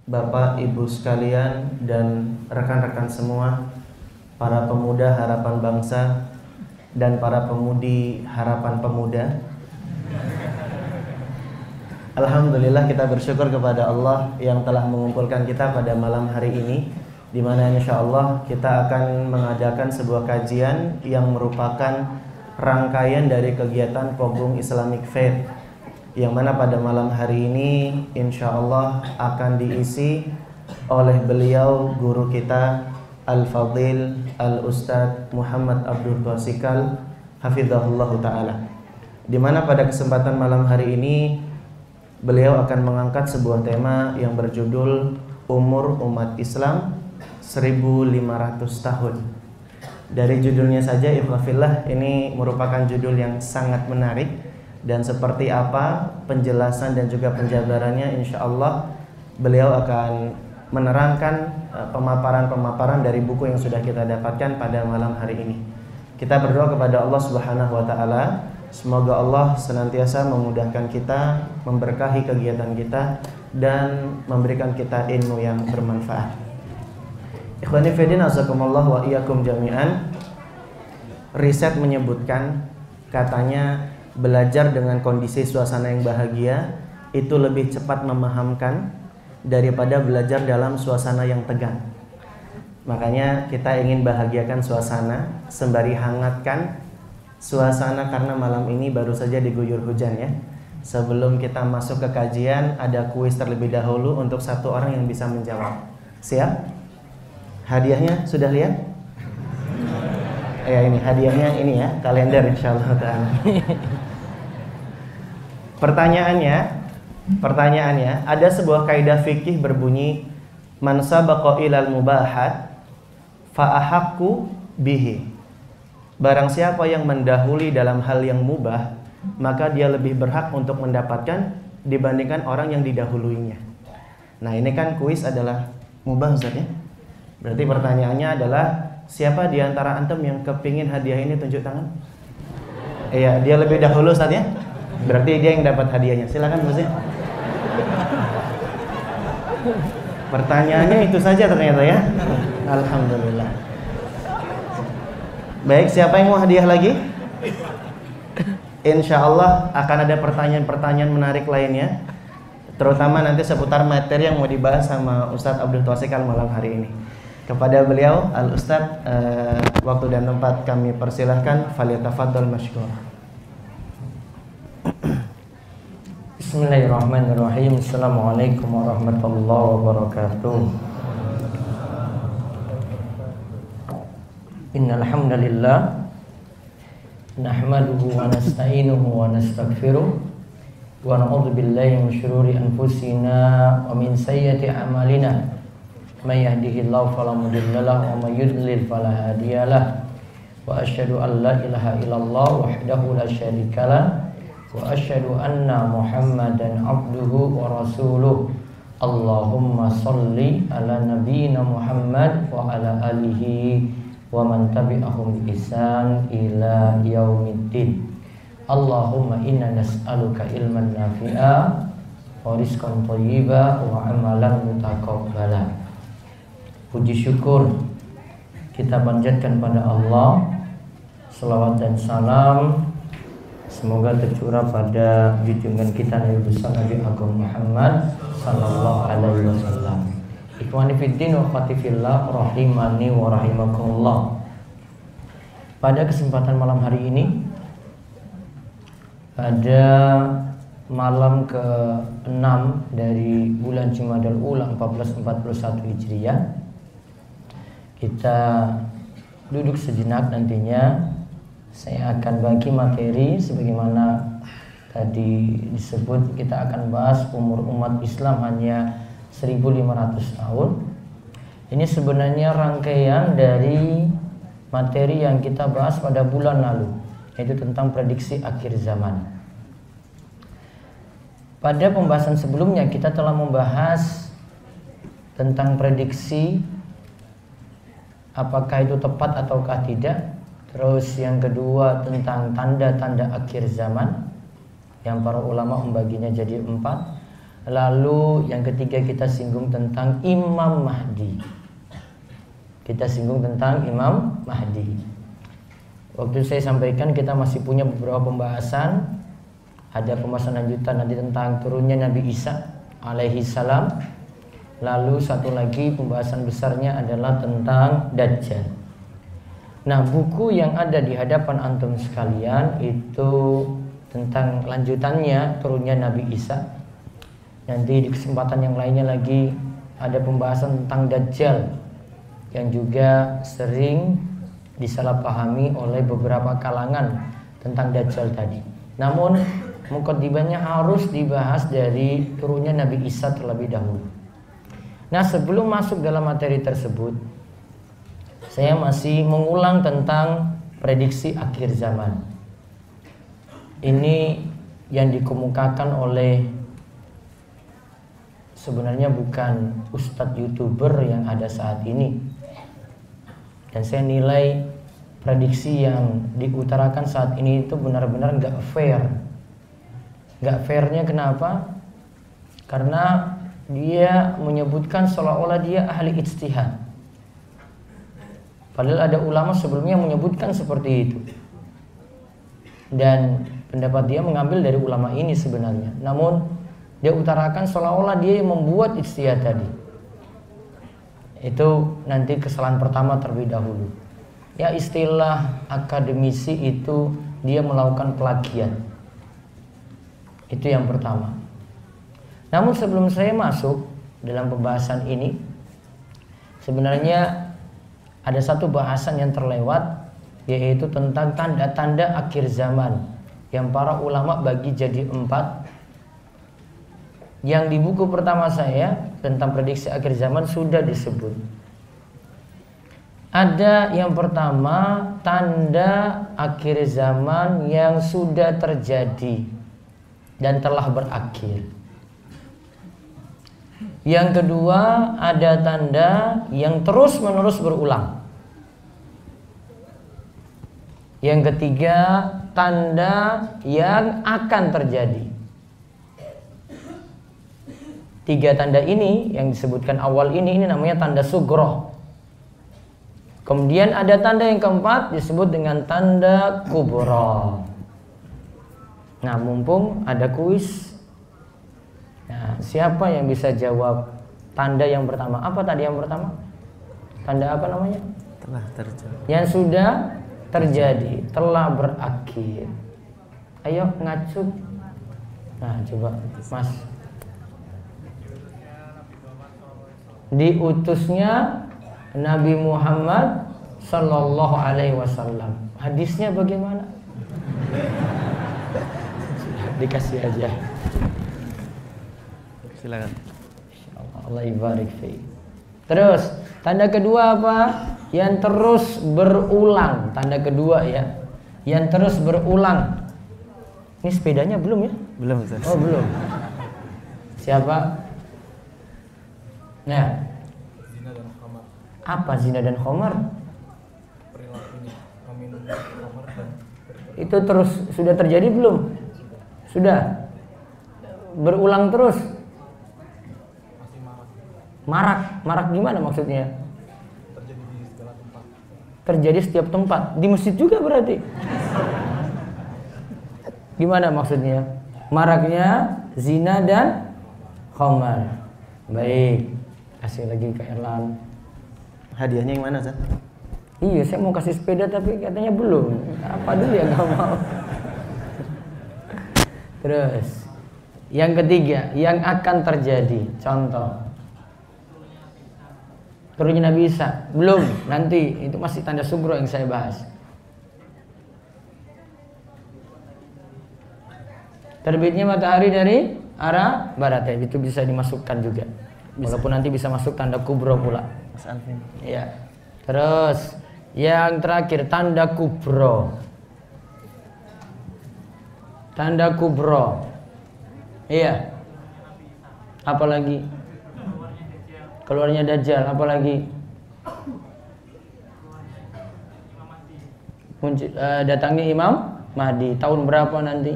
Bapak, Ibu sekalian, dan rekan-rekan semua, para pemuda harapan bangsa dan para pemudi harapan pemuda. Alhamdulillah, kita bersyukur kepada Allah yang telah mengumpulkan kita pada malam hari ini, di mana insyaallah kita akan mengadakan sebuah kajian yang merupakan rangkaian dari kegiatan Pogung Islamic Faith, yang mana pada malam hari ini insyaallah akan diisi oleh beliau guru kita Al-Fadhil Al-Ustadz Muhammad Abdul Twasikal hafizahullah ta'ala, di mana pada kesempatan malam hari ini beliau akan mengangkat sebuah tema yang berjudul Umur Umat Islam 1500 tahun. Dari judulnya saja ikhwafillah, ini merupakan judul yang sangat menarik, dan seperti apa penjelasan dan juga penjabarannya insyaallah beliau akan menerangkan pemaparan-pemaparan dari buku yang sudah kita dapatkan pada malam hari ini. Kita berdoa kepada Allah Subhanahu wa taala, semoga Allah senantiasa memudahkan kita, memberkahi kegiatan kita, dan memberikan kita ilmu yang bermanfaat. Ikhwani fillah, azakumullah wa iyyakum jami'an. Riset menyebutkan, katanya belajar dengan kondisi suasana yang bahagia itu lebih cepat memahamkan daripada belajar dalam suasana yang tegang. Makanya kita ingin bahagiakan suasana sembari hangatkan suasana, karena malam ini baru saja diguyur hujan ya. Sebelum kita masuk ke kajian, ada kuis terlebih dahulu untuk satu orang yang bisa menjawab. Siap? Hadiahnya sudah lihat? Ya, ini hadiahnya ini ya, kalender insyaallah ta'ala. Pertanyaannya, ada sebuah kaidah fikih berbunyi man sabaqa ilal mubahat fa ahaqqu bihi. Barang siapa yang mendahului dalam hal yang mubah, maka dia lebih berhak untuk mendapatkan dibandingkan orang yang didahuluinya. Nah, ini kan kuis adalah mubah Ustaz ya. Berarti pertanyaannya adalah, siapa di antara antum yang kepingin hadiah ini, tunjuk tangan? Iya, dia lebih dahulu Ustaz ya. Berarti dia yang dapat hadiahnya. Silakan Bos ya. Pertanyaannya itu saja ternyata ya. Alhamdulillah. Baik, siapa yang mau hadiah lagi? Insyaallah akan ada pertanyaan-pertanyaan menarik lainnya, terutama nanti seputar materi yang mau dibahas sama Ustadz Abdul Twasikal malam hari ini. Kepada beliau Al-Ustadz, waktu dan tempat kami persilahkan, falyatafaddal masykur. Bismillahirrahmanirrahim. Assalamualaikum warahmatullahi wabarakatuh. Innal hamdalillah nahmaduhu wa nasta'inuhu wa nastaghfiruh wa na'udzu billahi min syururi anfusina wa min sayyiati a'malina. May yahdihillahu fala mudilla lahu wa may yudlil fala hadiyalah. Wa asyhadu an la ilaha illallah wahdahu la syarikalah wa asyhadu anna Muhammadan abduhu wa rasuluh. Allahumma shalli ala nabiyyina Muhammad wa ala alihi wa man tabi'ahum bi ihsan ila yaumiddin. Allahumma inna nas'aluka ilman nafi'a wa rizqan thayyiba wa amalan mutaqabbala. Puji syukur kita panjatkan pada Allah, selawat dan salam semoga tercurah pada junjungan kita Nabi besar Nabi Agung Muhammad sallallahu alaihi wasallam. Ikhwani fiddin wa akhwati fillah rahimani wa rahimakumullah. Pada kesempatan malam hari ini, pada malam ke-6 dari bulan Jumadal Ula 1441 Hijriah, kita duduk sejenak. Nantinya saya akan bagi materi sebagaimana tadi disebut, kita akan bahas umur umat Islam hanya 1500 tahun. Ini sebenarnya rangkaian dari materi yang kita bahas pada bulan lalu, yaitu tentang prediksi akhir zaman. Pada pembahasan sebelumnya kita telah membahas tentang prediksi, apakah itu tepat ataukah tidak. Terus yang kedua tentang tanda-tanda akhir zaman, yang para ulama membaginya jadi 4. Lalu yang ketiga kita singgung tentang Imam Mahdi. Kita singgung tentang Imam Mahdi. Waktu saya sampaikan kita masih punya beberapa pembahasan. Ada pembahasan lanjutan nanti tentang turunnya Nabi Isa alaihi salam. Lalu satu lagi pembahasan besarnya adalah tentang Dajjal. Nah, buku yang ada di hadapan antum sekalian itu tentang lanjutannya turunnya Nabi Isa. Nanti di kesempatan yang lainnya lagi ada pembahasan tentang Dajjal yang juga sering disalahpahami oleh beberapa kalangan tentang Dajjal tadi. Namun mukaddimahnya harus dibahas dari turunnya Nabi Isa terlebih dahulu. Nah, sebelum masuk dalam materi tersebut, saya masih mengulang tentang prediksi akhir zaman. Ini yang dikemukakan oleh sebenarnya bukan ustadz YouTuber yang ada saat ini. Dan saya nilai prediksi yang diutarakan saat ini itu benar-benar nggak fair. Nggak fairnya kenapa? Karena dia menyebutkan seolah-olah dia ahli ijtihad. Padahal ada ulama sebelumnya menyebutkan seperti itu. Dan pendapat dia mengambil dari ulama ini sebenarnya. Namun dia utarakan seolah-olah dia yang membuat ijtihad tadi. Itu nanti kesalahan pertama terlebih dahulu. Ya, istilah akademisi itu dia melakukan plagiat. Itu yang pertama. Namun sebelum saya masuk dalam pembahasan ini, sebenarnya ada satu bahasan yang terlewat, yaitu tentang tanda-tanda akhir zaman yang para ulama bagi jadi 4. Yang di buku pertama saya tentang prediksi akhir zaman sudah disebut. Ada yang pertama, tanda akhir zaman yang sudah terjadi dan telah berakhir. Yang kedua, ada tanda yang terus-menerus berulang. Yang ketiga, tanda yang akan terjadi. 3 tanda ini yang disebutkan awal ini namanya tanda sugroh. Kemudian ada tanda yang keempat disebut dengan tanda kubro. Nah, mumpung ada kuis, nah, siapa yang bisa jawab tanda yang pertama? Apa tadi yang pertama? Tanda apa namanya? Telah terjadi. Yang sudah terjadi, telah berakhir. Ayo ngacu. Nah, coba Mas. Diutusnya Nabi Muhammad Sallallahu Alaihi Wasallam. Hadisnya bagaimana? Dikasih aja. Silakan. Allah ibarik fi. Terus tanda kedua apa? Yang terus berulang. Tanda kedua ya, yang terus berulang. Ini sepedanya belum ya? Belum, Ustaz. Oh, belum. Siapa? Nah, Zina dan khamar. apa zina dan khamar? Perilakunya meminum khamar dan Itu terus sudah terjadi belum? Sudah. Berulang terus. masih marak. Marak, marak gimana maksudnya? Terjadi di segala tempat. Terjadi setiap tempat. Di masjid juga berarti. Gimana maksudnya? Maraknya zina dan khamar. Baik. Kasih lagi ke Erlan. Hadiahnya yang mana, Ustaz? Iya, saya mau kasih sepeda tapi katanya belum. Apa dulu ya nggak mau. Terus, yang ketiga, yang akan terjadi. Contoh. Turunnya Nabi Isa. Belum, nanti. Itu masih tanda sugro yang saya bahas. Terbitnya matahari dari arah barat, ya. Itu bisa dimasukkan juga. Walaupun nanti bisa masuk tanda kubro pula. Mas Alvin. Ya. Terus yang terakhir tanda kubro. Tanda kubro. Iya. Apalagi? Keluarnya Dajjal. Apalagi? Datangnya Imam Mahdi. Tahun berapa nanti?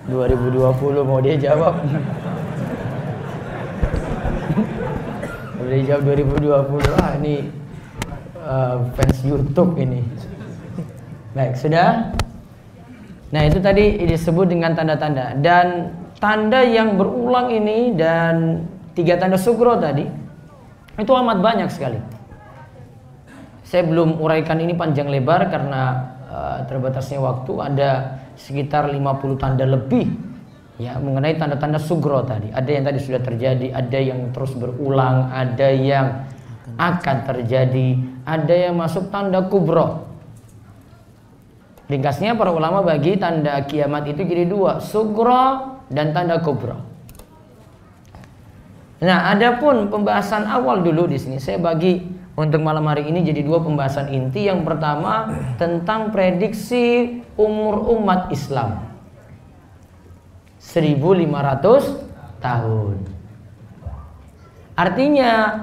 2020 mau dia jawab. Boleh jawab 2020. Ah, ini fans YouTube ini. Baik, sudah. Nah, itu tadi disebut dengan tanda-tanda. Dan tanda yang berulang ini dan 3 tanda sugro tadi itu amat banyak sekali. Saya belum uraikan ini panjang lebar karena terbatasnya waktu. Ada sekitar 50 tanda lebih ya mengenai tanda-tanda sugro tadi. Ada yang tadi sudah terjadi, ada yang terus berulang, ada yang akan terjadi, ada yang masuk tanda kubro. Ringkasnya para ulama bagi tanda kiamat itu jadi 2, sugro dan tanda kubro. Nah, adapun pembahasan awal dulu di sini saya bagi untuk malam hari ini jadi 2 pembahasan inti. Yang pertama tentang prediksi umur umat Islam 1500 tahun. Artinya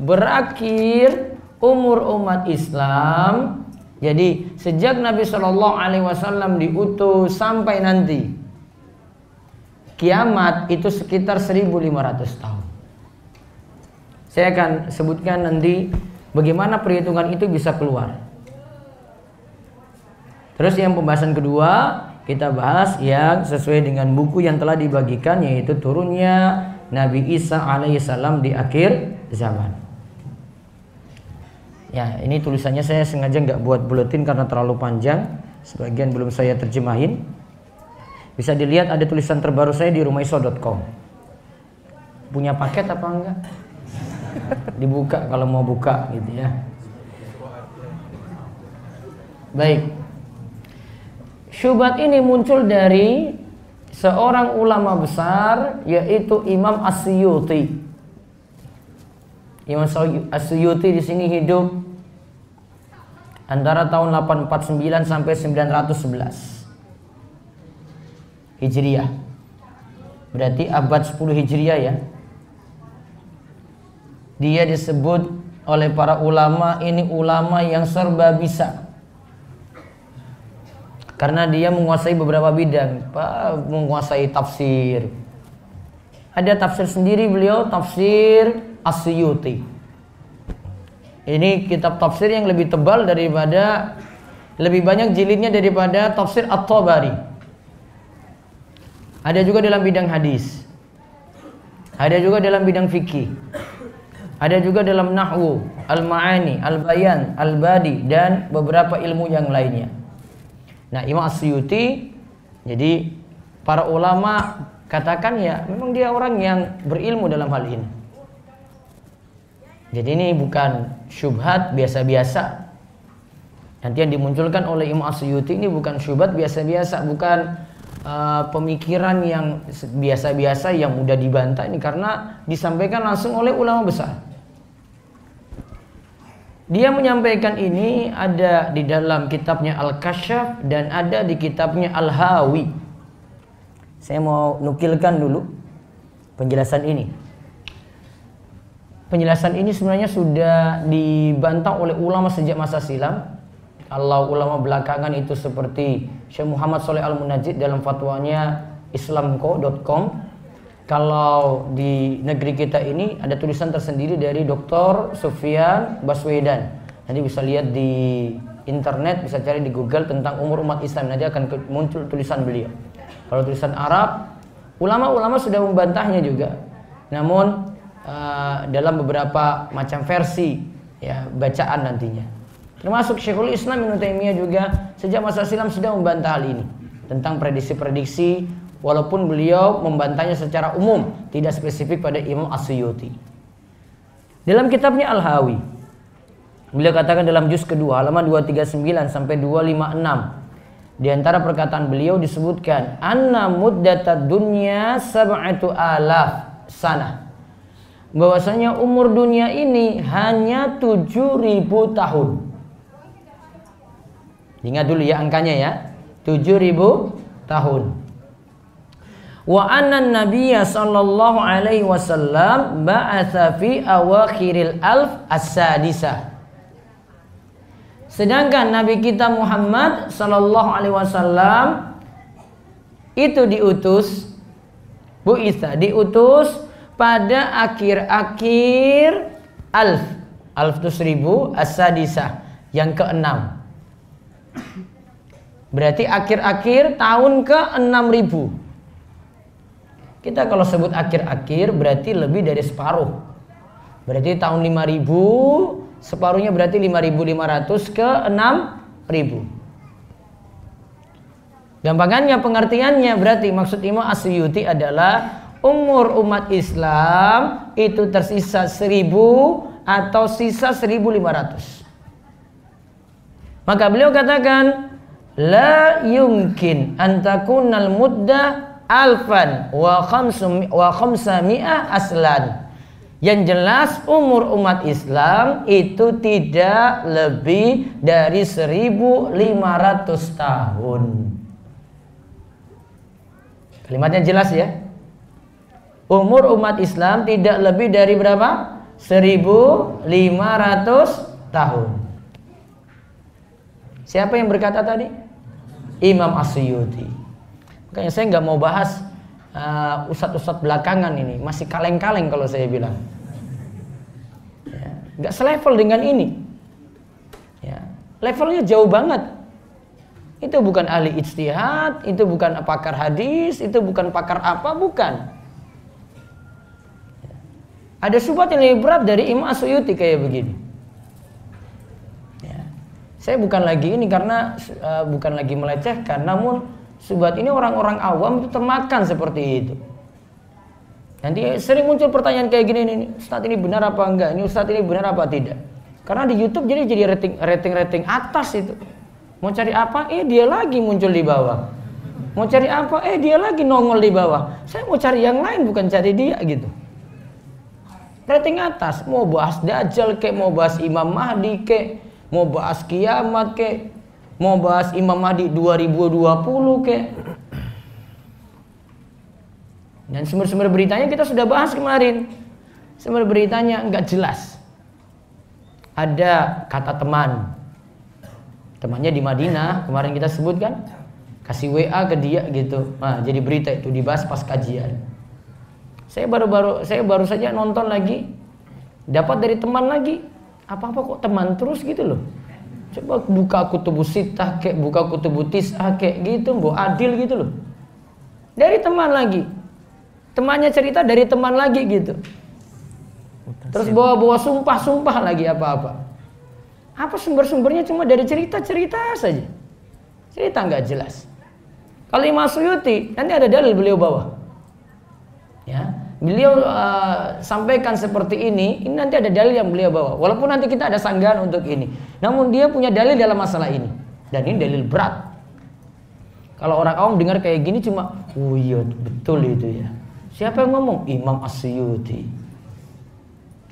berakhir umur umat Islam. Jadi sejak Nabi Shallallahu Alaihi Wasallam diutus sampai nanti kiamat itu sekitar 1500 tahun. Saya akan sebutkan nanti bagaimana perhitungan itu bisa keluar. Terus yang pembahasan kedua kita bahas yang sesuai dengan buku yang telah dibagikan, yaitu turunnya Nabi Isa alaihissalam di akhir zaman. Ya, ini tulisannya saya sengaja nggak buat buletin karena terlalu panjang. Sebagian belum saya terjemahin. Bisa dilihat ada tulisan terbaru saya di rumaiso.com. Punya paket apa enggak? Dibuka kalau mau buka gitu ya. Baik. Syubhat ini muncul dari seorang ulama besar, yaitu Imam As-Suyuti. Imam As-Suyuti di sini hidup antara tahun 849 sampai 911 Hijriah. Berarti abad 10 Hijriah ya. Dia disebut oleh para ulama ini ulama yang serba bisa. Karena dia menguasai beberapa bidang, menguasai tafsir. Ada tafsir sendiri beliau, tafsir As-Suyuti. Ini kitab tafsir yang lebih tebal daripada, lebih banyak jilidnya daripada tafsir At-Tabari. Ada juga dalam bidang hadis. Ada juga dalam bidang fikih. Ada juga dalam nahwu, al-ma'ani, al-bayan, al-badi, dan beberapa ilmu yang lainnya. Nah, Imam As-Suyuti, jadi para ulama katakan ya memang dia orang yang berilmu dalam hal ini. Jadi ini bukan syubhat biasa-biasa. Nanti yang dimunculkan oleh Imam As-Suyuti ini bukan syubhat biasa-biasa, bukan pemikiran yang biasa-biasa yang mudah dibantah ini, karena disampaikan langsung oleh ulama besar. Dia menyampaikan ini ada di dalam kitabnya Al-Kasyaf dan ada di kitabnya Al-Hawi. Saya mau nukilkan dulu penjelasan ini. Penjelasan ini sebenarnya sudah dibantah oleh ulama sejak masa silam. Kalau ulama belakangan itu seperti Syekh Muhammad Shalih Al-Munajjid dalam fatwanya islamco.com. Kalau di negeri kita ini ada tulisan tersendiri dari Dr. Sufyan Baswedan. Nanti bisa lihat di internet, bisa cari di Google tentang umur umat Islam. Nanti akan muncul tulisan beliau. Kalau tulisan Arab, ulama-ulama sudah membantahnya juga. Namun dalam beberapa macam versi ya bacaan nantinya. Termasuk Syekhul Islam Ibnu Taimiyah juga sejak masa silam sudah membantah hal ini tentang prediksi-prediksi, walaupun beliau membantahnya secara umum, tidak spesifik pada Imam As-Suyuti. Dalam kitabnya Al-Hawi, beliau katakan dalam juz kedua halaman 239 sampai 256, di antara perkataan beliau disebutkan anna muddatad dunya 7,000 sanah. Bahwasanya umur dunia ini hanya 7.000 tahun. Ingat dulu ya angkanya ya, 7.000 tahun. Wa anna nabiyya sallallahu alaihi wasallam ba'atha fi awakhiril alf as-sadisah. Sedangkan Nabi kita Muhammad sallallahu alaihi wasallam itu diutus, Bu Isa diutus pada akhir-akhir alf itu 1000, as-sadisah yang ke-6. Berarti akhir-akhir tahun ke-6000. Kita kalau sebut akhir-akhir berarti lebih dari separuh. Berarti tahun 5000, separuhnya berarti 5500 ke 6000. Gampangannya, pengertiannya berarti maksud Imam As-Suyuti adalah umur umat Islam itu tersisa 1000 atau sisa 1500. Maka beliau katakan la yumkin an takunal muddah alfan wa khamsami'ah aslan. Yang jelas umur umat Islam itu tidak lebih dari 1500 tahun. Kalimatnya jelas ya. Umur umat Islam tidak lebih dari berapa? 1500 tahun. Siapa yang berkata tadi? Imam As-Suyuti. Makanya saya nggak mau bahas ustadz-ustadz belakangan ini. Masih kaleng-kaleng kalau saya bilang. Ya, nggak selevel dengan ini. Ya, levelnya jauh banget. Itu bukan ahli ijtihad, itu bukan pakar hadis, itu bukan pakar apa, bukan. Ada subhat yang lebih berat dari Imam As-Suyuti kayak begini. Ya. Saya bukan lagi ini karena bukan lagi melecehkan, namun subhat ini orang-orang awam itu termakan seperti itu. Nanti sering muncul pertanyaan kayak gini, ini Ustadz ini benar apa enggak, ini Ustadz ini benar apa tidak. Karena di YouTube jadi rating atas itu. Mau cari apa? Dia lagi muncul di bawah. Mau cari apa? Dia lagi nongol di bawah. Saya mau cari yang lain, bukan cari dia gitu. Rating atas, mau bahas Dajjal kek, mau bahas Imam Mahdi kek, mau bahas kiamat kek, mau bahas Imam Mahdi 2020 kek. Dan sumber-sumber beritanya kita sudah bahas kemarin. Sumber beritanya enggak jelas. Ada kata temannya di Madinah, kemarin kita sebutkan, kasih WA ke dia gitu. Nah, jadi berita itu dibahas pas kajian. Saya baru saja nonton lagi, dapat dari teman lagi. Apa-apa kok teman terus gitu loh. Coba buka kutubus sittah kek, buka kutubus tis'ah kek gitu, mbok adil gitu loh. Dari teman lagi. Temannya cerita dari teman lagi gitu. Terus bawa sumpah lagi apa-apa. Apa sumber-sumbernya cuma dari cerita-cerita saja. Cerita nggak jelas. Kalau Imam Suyuti nanti ada dalil beliau bawa. Ya, beliau sampaikan seperti ini nanti ada dalil yang beliau bawa. Walaupun nanti kita ada sanggahan untuk ini. Namun dia punya dalil dalam masalah ini. Dan ini dalil berat. Kalau orang awam dengar kayak gini cuma, oh iya betul itu ya. Siapa yang ngomong? Imam As-Suyuti.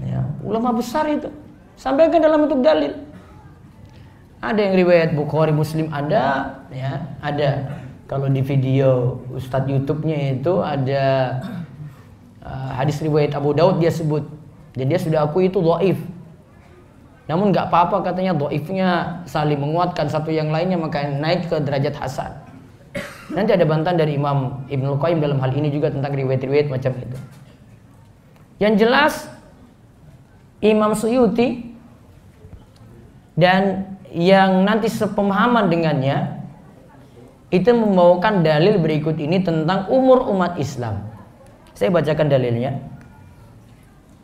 Ya, ulama besar itu. Sampaikan dalam bentuk dalil. Ada yang riwayat Bukhari, Muslim ada, ya, ada. Kalau di video Ustadz YouTube-nya itu ada hadis riwayat Abu Daud dia sebut. Dan dia sudah akui itu dhaif. Namun nggak apa-apa katanya dhaifnya saling menguatkan satu yang lainnya maka naik ke derajat hasan. Nanti ada bantahan dari Imam Ibnul Qayyim dalam hal ini juga tentang riwayat-riwayat macam itu. Yang jelas Imam Suyuti dan yang nanti sepemahaman dengannya itu membawakan dalil berikut ini tentang umur umat Islam. Saya bacakan dalilnya.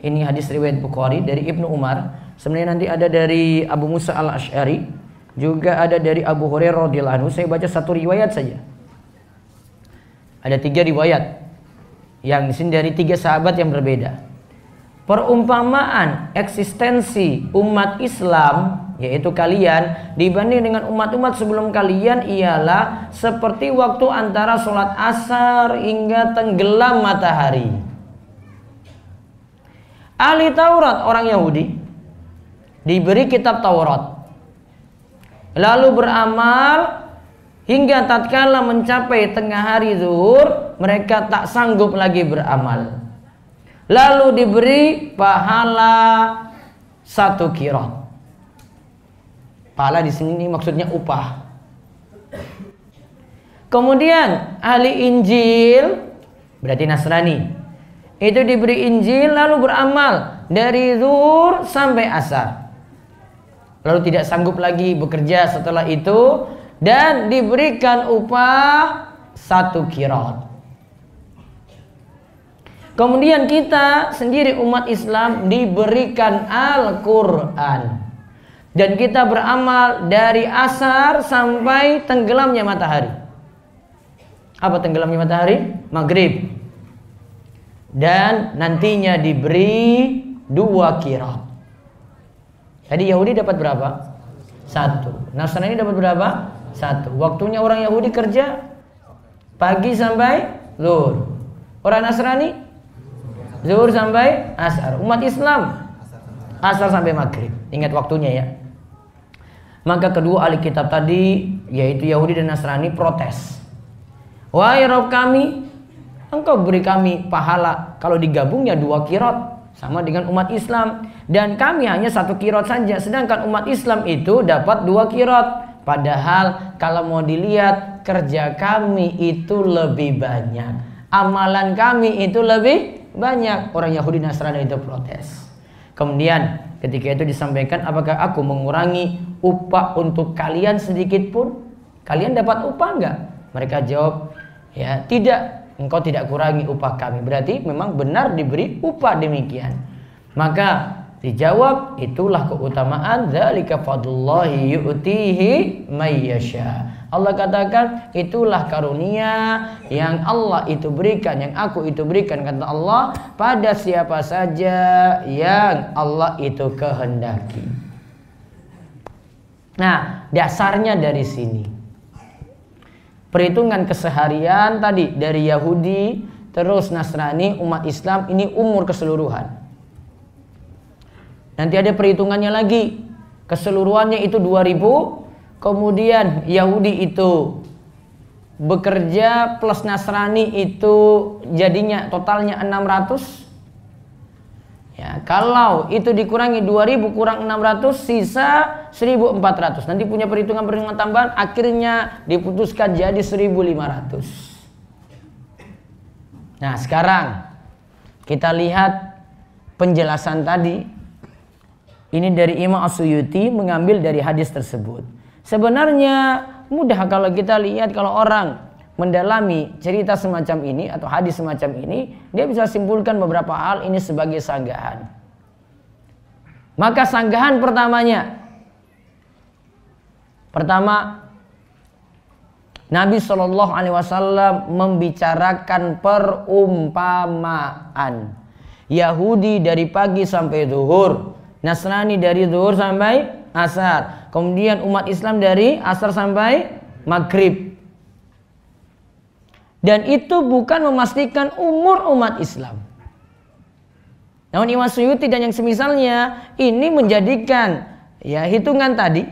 Ini hadis riwayat Bukhari dari Ibnu Umar. Sebenarnya nanti ada dari Abu Musa al-Asy'ari, juga ada dari Abu Hurairah radhiyallahu anhu. Saya baca satu riwayat saja. Ada 3 riwayat yang di sini dari 3 sahabat yang berbeda. Perumpamaan eksistensi umat Islam, yaitu kalian, dibanding dengan umat-umat sebelum kalian ialah seperti waktu antara sholat asar hingga tenggelam matahari. Ahli Taurat, orang Yahudi, diberi kitab Taurat, lalu beramal hingga tatkala mencapai tengah hari zuhur, mereka tak sanggup lagi beramal. Lalu diberi pahala 1 qirot. Pahala di sini maksudnya upah. Kemudian ahli Injil, berarti Nasrani, itu diberi Injil lalu beramal dari zuhur sampai asar. Lalu tidak sanggup lagi bekerja setelah itu dan diberikan upah 1 qiraat. Kemudian kita sendiri umat Islam diberikan Al-Quran. Dan kita beramal dari asar sampai tenggelamnya matahari. Apa tenggelamnya matahari? Maghrib. Dan nantinya diberi 2 qiraat. Tadi Yahudi dapat berapa? 1. Nasrani dapat berapa? 1. Waktunya orang Yahudi kerja pagi sampai zuhur. Orang Nasrani zuhur sampai asar. Umat Islam asar sampai maghrib. Ingat waktunya ya. Maka kedua ahli kitab tadi, yaitu Yahudi dan Nasrani, protes. Wahai Rabb kami, Engkau beri kami pahala kalau digabungnya 2 qiraat sama dengan umat Islam, dan kami hanya 1 qiraat saja, sedangkan umat Islam itu dapat 2 qiraat. Padahal kalau mau dilihat, kerja kami itu lebih banyak, amalan kami itu lebih banyak. Orang Yahudi Nasrani itu protes. Kemudian ketika itu disampaikan, apakah aku mengurangi upah untuk kalian sedikit pun? Kalian dapat upah enggak? Mereka jawab, ya tidak, engkau tidak kurangi upah kami. Berarti memang benar diberi upah demikian. Maka dijawab, itulah keutamaan, dzalika fadlullahi yu'tihi may yasha. Allah katakan, itulah karunia yang Allah itu berikan, yang aku itu berikan, kata Allah, pada siapa saja yang Allah itu kehendaki. Nah, dasarnya dari sini. Perhitungan keseharian tadi dari Yahudi, terus Nasrani, umat Islam, ini umur keseluruhan. Nanti ada perhitungannya lagi. Keseluruhannya itu 2000. Kemudian Yahudi itu bekerja plus Nasrani itu jadinya totalnya 600. Ya, kalau itu dikurangi 2000 kurang 600 sisa 1400. Nanti punya perhitungan tambahan, akhirnya diputuskan jadi 1500. Nah, sekarang kita lihat penjelasan tadi. Ini dari Imam As-Suyuti mengambil dari hadis tersebut. Sebenarnya mudah kalau kita lihat, kalau orang mendalami cerita semacam ini atau hadis semacam ini, dia bisa simpulkan beberapa hal ini sebagai sanggahan. Maka sanggahan pertamanya, Nabi SAW membicarakan perumpamaan. Yahudi dari pagi sampai zuhur, Nasrani dari zuhur sampai asar. Kemudian umat Islam dari asar sampai maghrib. Dan itu bukan memastikan umur umat Islam. Namun Imam Suyuti dan yang semisalnya ini menjadikan ya hitungan tadi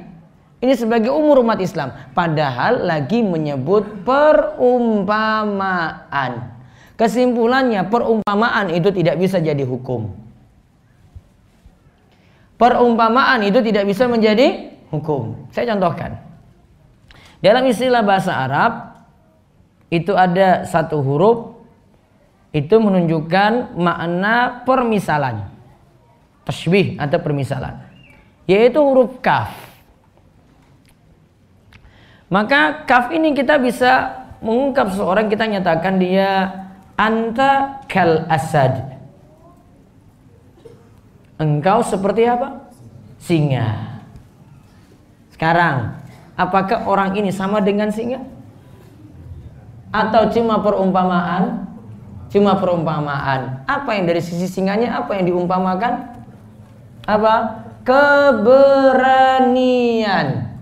ini sebagai umur umat Islam. Padahal lagi menyebut perumpamaan. Kesimpulannya, perumpamaan itu tidak bisa jadi hukum. Perumpamaan itu tidak bisa menjadi hukum. Saya contohkan. Dalam istilah bahasa Arab itu ada satu huruf itu menunjukkan makna permisalan, tashbih atau permisalan, yaitu huruf kaf. Maka kaf ini kita bisa mengungkap seseorang, kita nyatakan dia anta kal asad. Engkau seperti apa? Singa. Sekarang, apakah orang ini sama dengan singa? Atau cuma perumpamaan? Cuma perumpamaan. Apa yang dari sisi singanya, apa yang diumpamakan? Apa? Keberanian.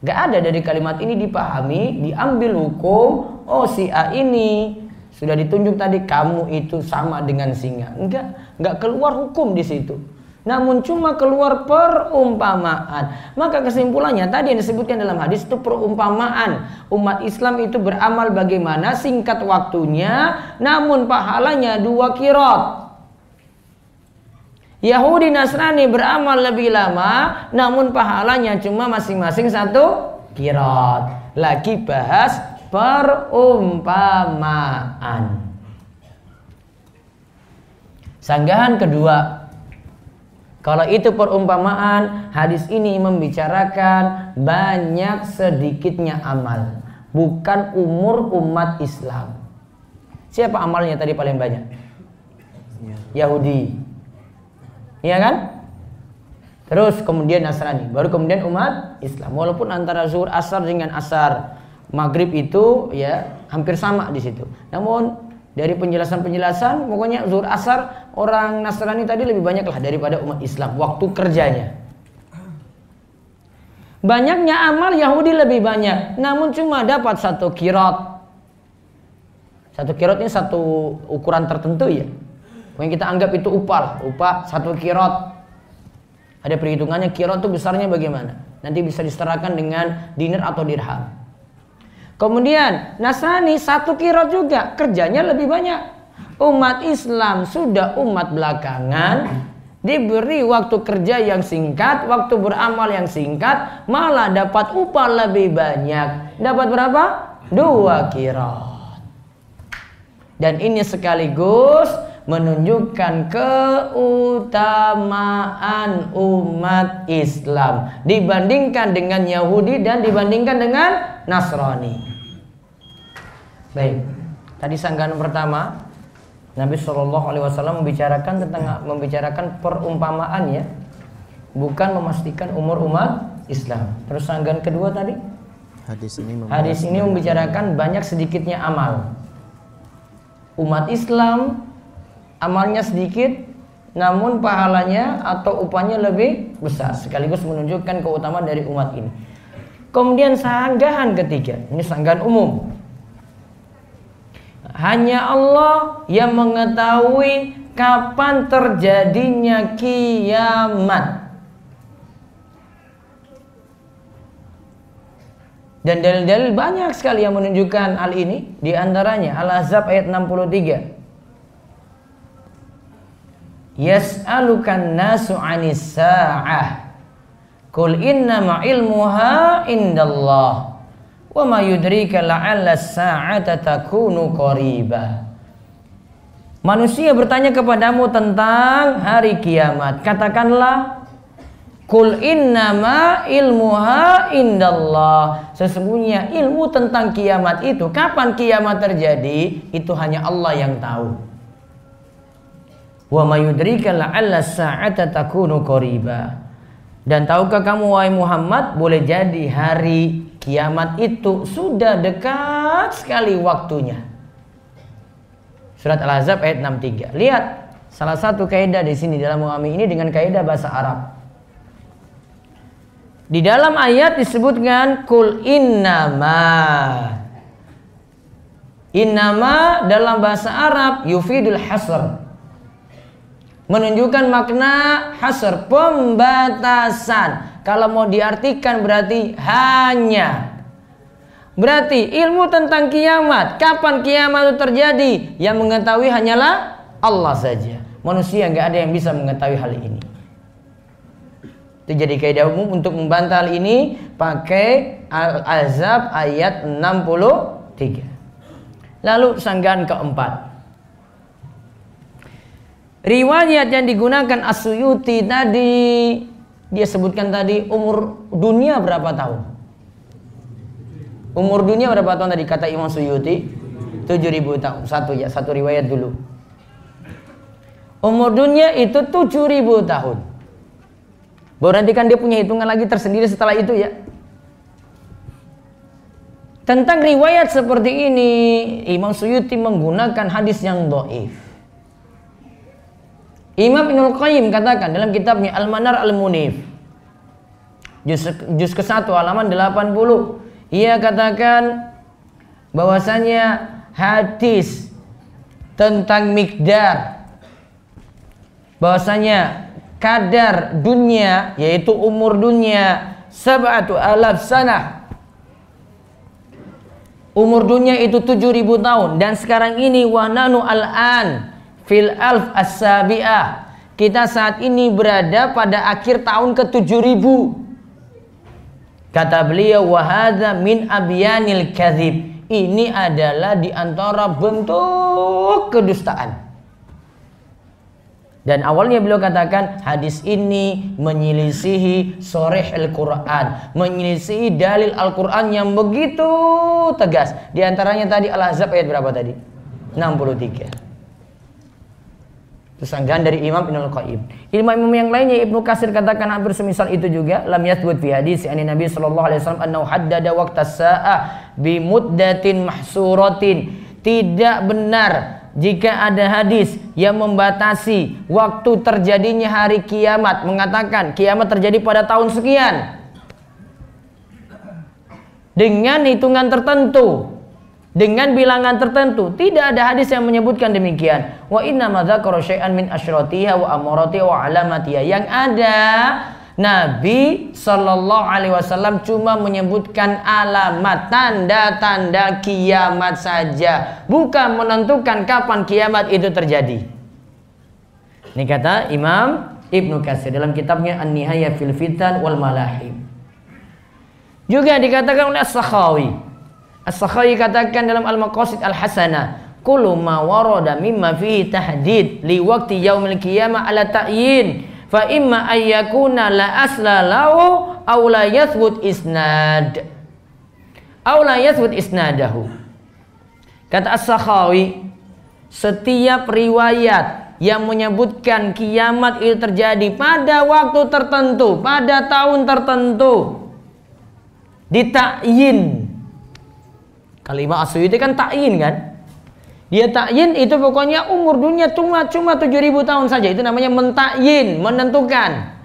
Gak ada dari kalimat ini dipahami, diambil hukum, oh si A ini sudah ditunjuk tadi kamu itu sama dengan singa. Enggak keluar hukum di situ. Namun cuma keluar perumpamaan. Maka kesimpulannya tadi yang disebutkan dalam hadis itu perumpamaan. Umat Islam itu beramal bagaimana, singkat waktunya, namun pahalanya 2 qiraat. Yahudi Nasrani beramal lebih lama, namun pahalanya cuma masing-masing 1 qiraat. Lagi bahas perumpamaan. Sanggahan kedua, kalau itu perumpamaan, hadis ini membicarakan banyak sedikitnya amal, bukan umur umat Islam. Siapa amalnya tadi paling banyak? Yahudi, iya kan? Terus kemudian Nasrani, baru kemudian umat Islam. Walaupun antara zuhur asar dengan asar maghrib itu ya hampir sama di situ. Namun dari penjelasan pokoknya zuhur asar orang Nasrani tadi lebih banyak lah daripada umat Islam waktu kerjanya. Banyaknya amal Yahudi lebih banyak, namun cuma dapat 1 qiraat. 1 qiraat ini satu ukuran tertentu ya. Yang kita anggap itu upah 1 qiraat. Ada perhitungannya qiraat itu besarnya bagaimana. Nanti bisa disetarakan dengan dinar atau dirham. Kemudian Nasrani 1 qiraat juga, kerjanya lebih banyak. Umat Islam sudah umat belakangan, diberi waktu kerja yang singkat, waktu beramal yang singkat, malah dapat upah lebih banyak. Dapat berapa? 2 qiraat. Dan ini sekaligus menunjukkan keutamaan umat Islam dibandingkan dengan Yahudi dan dibandingkan dengan Nasrani. Baik, tadi sanggahan pertama Nabi SAW membicarakan perumpamaan ya, bukan memastikan umur umat Islam. Terus sanggahan kedua tadi, hadis ini membicarakan banyak sedikitnya amal. Umat Islam amalnya sedikit, namun pahalanya atau upahnya lebih besar, sekaligus menunjukkan keutamaan dari umat ini. Kemudian sanggahan ketiga, ini sanggahan umum. Hanya Allah yang mengetahui kapan terjadinya kiamat. Dan dalil-dalil banyak sekali yang menunjukkan hal ini. Di antaranya Al-Ahzab ayat 63. Yas'alukan nasu 'anis sa'ah. Qul innama ilmuha indallah. Wa ma yudrika la'alla as-sa'ata takunu qaribah. Manusia bertanya kepadamu tentang hari kiamat. Katakanlah, Qul innama ilmuha indallah. Sesungguhnya ilmu tentang kiamat itu, kapan kiamat terjadi, itu hanya Allah yang tahu. Wa ma yudrika la'alla as-sa'ata takunu qaribah. Dan tahukah kamu wahai Muhammad, boleh jadi hari kiamat itu sudah dekat sekali waktunya. Surat Al-Ahzab ayat 63. Lihat salah satu kaidah di sini dalam memahami ini dengan kaidah bahasa Arab. Di dalam ayat disebutkan kul innama. Innama dalam bahasa Arab yufidul hasr, menunjukkan makna hasr, pembatasan. Kalau mau diartikan berarti hanya. Berarti ilmu tentang kiamat, kapan kiamat itu terjadi, yang mengetahui hanyalah Allah saja. Manusia nggak ada yang bisa mengetahui hal ini. Itu jadi kaidah umum untuk membantah hal ini pakai Al-Ahzab ayat 63. Lalu sanggahan keempat. Riwayat yang digunakan As-Suyuti tadi, dia sebutkan tadi umur dunia berapa tahun? Umur dunia berapa tahun tadi kata Imam Suyuti? 7.000 tahun. Satu riwayat dulu. Umur dunia itu 7.000 tahun. Baru nanti kan dia punya hitungan lagi tersendiri setelah itu ya. Tentang riwayat seperti ini, Imam Suyuti menggunakan hadis yang dhaif. Imam Ibnul Qayyim katakan dalam kitabnya Al-Manar Al-Munif juz ke-1 halaman 80, ia katakan bahwasanya hadis tentang miqdar, bahwasanya kadar dunia yaitu umur dunia 7,000 sanah, umur dunia itu 7.000 tahun, dan sekarang ini wahnanu al-an fil alf as-sabi'ah, kita saat ini berada pada akhir tahun ke-7.000. Kata beliau, wa hadza min abyanil kadzib, Ini adalah di antara bentuk kedustaan. Dan awalnya beliau katakan hadis ini menyelisihi sharih Al-Quran, menyelisihi dalil Al-Quran yang begitu tegas. Di antaranya tadi Al-Ahzab ayat berapa tadi? 63. Terus sanggahan dari Imam Ibnul Qayyim. Imam yang lainnya Ibnu Katsir katakan hampir semisal itu juga. Lam yathbut fi hadis ani Nabi sallallahu alaihi wasallam annahu haddada waqtas saa'ah bi muddatin mahsuratin. Tidak benar jika ada hadis yang membatasi waktu terjadinya hari kiamat, mengatakan kiamat terjadi pada tahun sekian dengan hitungan tertentu, dengan bilangan tertentu. Tidak ada hadis yang menyebutkan demikian. Wa inna ma dzakara syai'an min asyratiha wa amaratiha wa alamatiha. Yang ada Nabi Sallallahu Alaihi Wasallam cuma menyebutkan alamat, tanda-tanda kiamat saja, bukan menentukan kapan kiamat itu terjadi. Ini kata Imam Ibnu Katsir dalam kitabnya An-Nihayah fil Fitan wal Malahim. Juga dikatakan oleh As-Sakhawi. As-Sakhawi katakan dalam Al-Maqasid Al-Hasanah, kullu ma warada mimma fihi tahdid li waqti yaumil qiyamah ala ta'yin fa imma ayyakuna la asla lahu aw la yathbut isnad aw la yathbut isnadahu. Kata As-Sakhawi, setiap riwayat yang menyebutkan kiamat itu terjadi pada waktu tertentu, pada tahun tertentu, ditakyin. Kalimat As-Suyuti kan takyin kan? Dia takyin itu pokoknya umur dunia cuma 7.000 tahun saja. Itu namanya mentakyin, menentukan.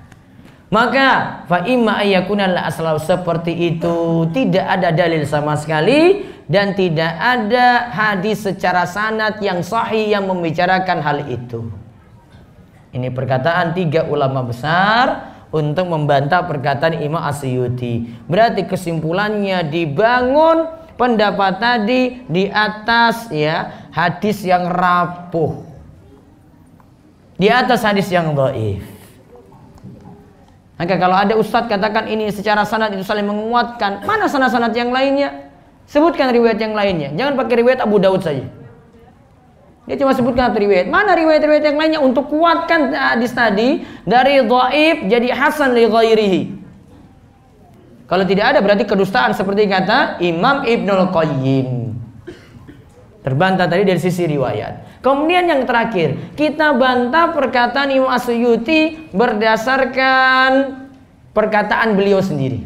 Maka fa imma ayyakuna la aslau, seperti itu tidak ada dalil sama sekali dan tidak ada hadis secara sanad yang sahih yang membicarakan hal itu. Ini perkataan 3 ulama besar untuk membantah perkataan Imam As-Suyuti. Berarti kesimpulannya dibangun pendapat tadi di atas ya hadis yang rapuh, di atas hadis yang dhaif. Maka kalau ada ustadz katakan ini secara sanad itu saling menguatkan, mana sanad-sanad yang lainnya? Sebutkan riwayat yang lainnya. Jangan pakai riwayat Abu Daud saja. Dia cuma sebutkan satu riwayat. Mana riwayat-riwayat yang lainnya untuk kuatkan hadis tadi dari dhaif jadi hasan li ghairihi? Kalau tidak ada berarti kedustaan seperti kata Imam Ibnul Qayyim. Terbantah tadi dari sisi riwayat. Kemudian yang terakhir, kita bantah perkataan Imam As-Suyuti berdasarkan perkataan beliau sendiri.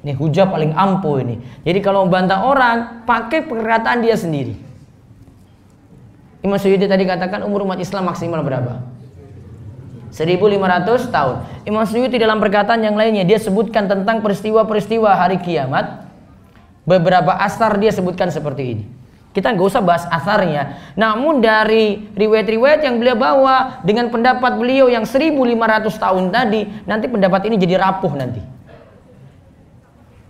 Ini hujah paling ampuh ini. Jadi kalau membantah orang, pakai perkataan dia sendiri. Imam As-Suyuti tadi katakan umur umat Islam maksimal berapa? 1.500 tahun. Imam Suyuti dalam perkataan yang lainnya dia sebutkan tentang peristiwa-peristiwa hari kiamat. Beberapa asar dia sebutkan seperti ini. Kita nggak usah bahas asarnya. Namun dari riwayat-riwayat yang beliau bawa dengan pendapat beliau yang 1.500 tahun tadi, nanti pendapat ini jadi rapuh nanti.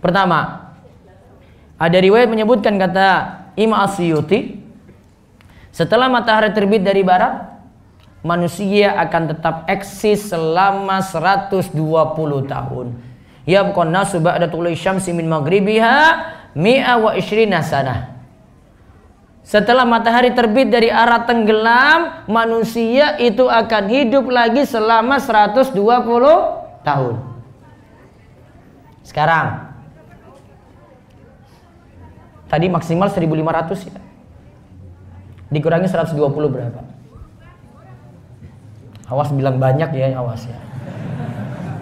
Pertama, ada riwayat menyebutkan kata Imam As-Suyuti, setelah matahari terbit dari barat, manusia akan tetap eksis selama 120 tahun. Yabqan nasu ba'da tulu'i syamsi min maghribiha mi'a wa ishrina sanah. Setelah matahari terbit dari arah tenggelam, manusia itu akan hidup lagi selama 120 tahun. Sekarang tadi maksimal 1.500 ya. Dikurangi 120 berapa? Awas bilang banyak ya, awas ya.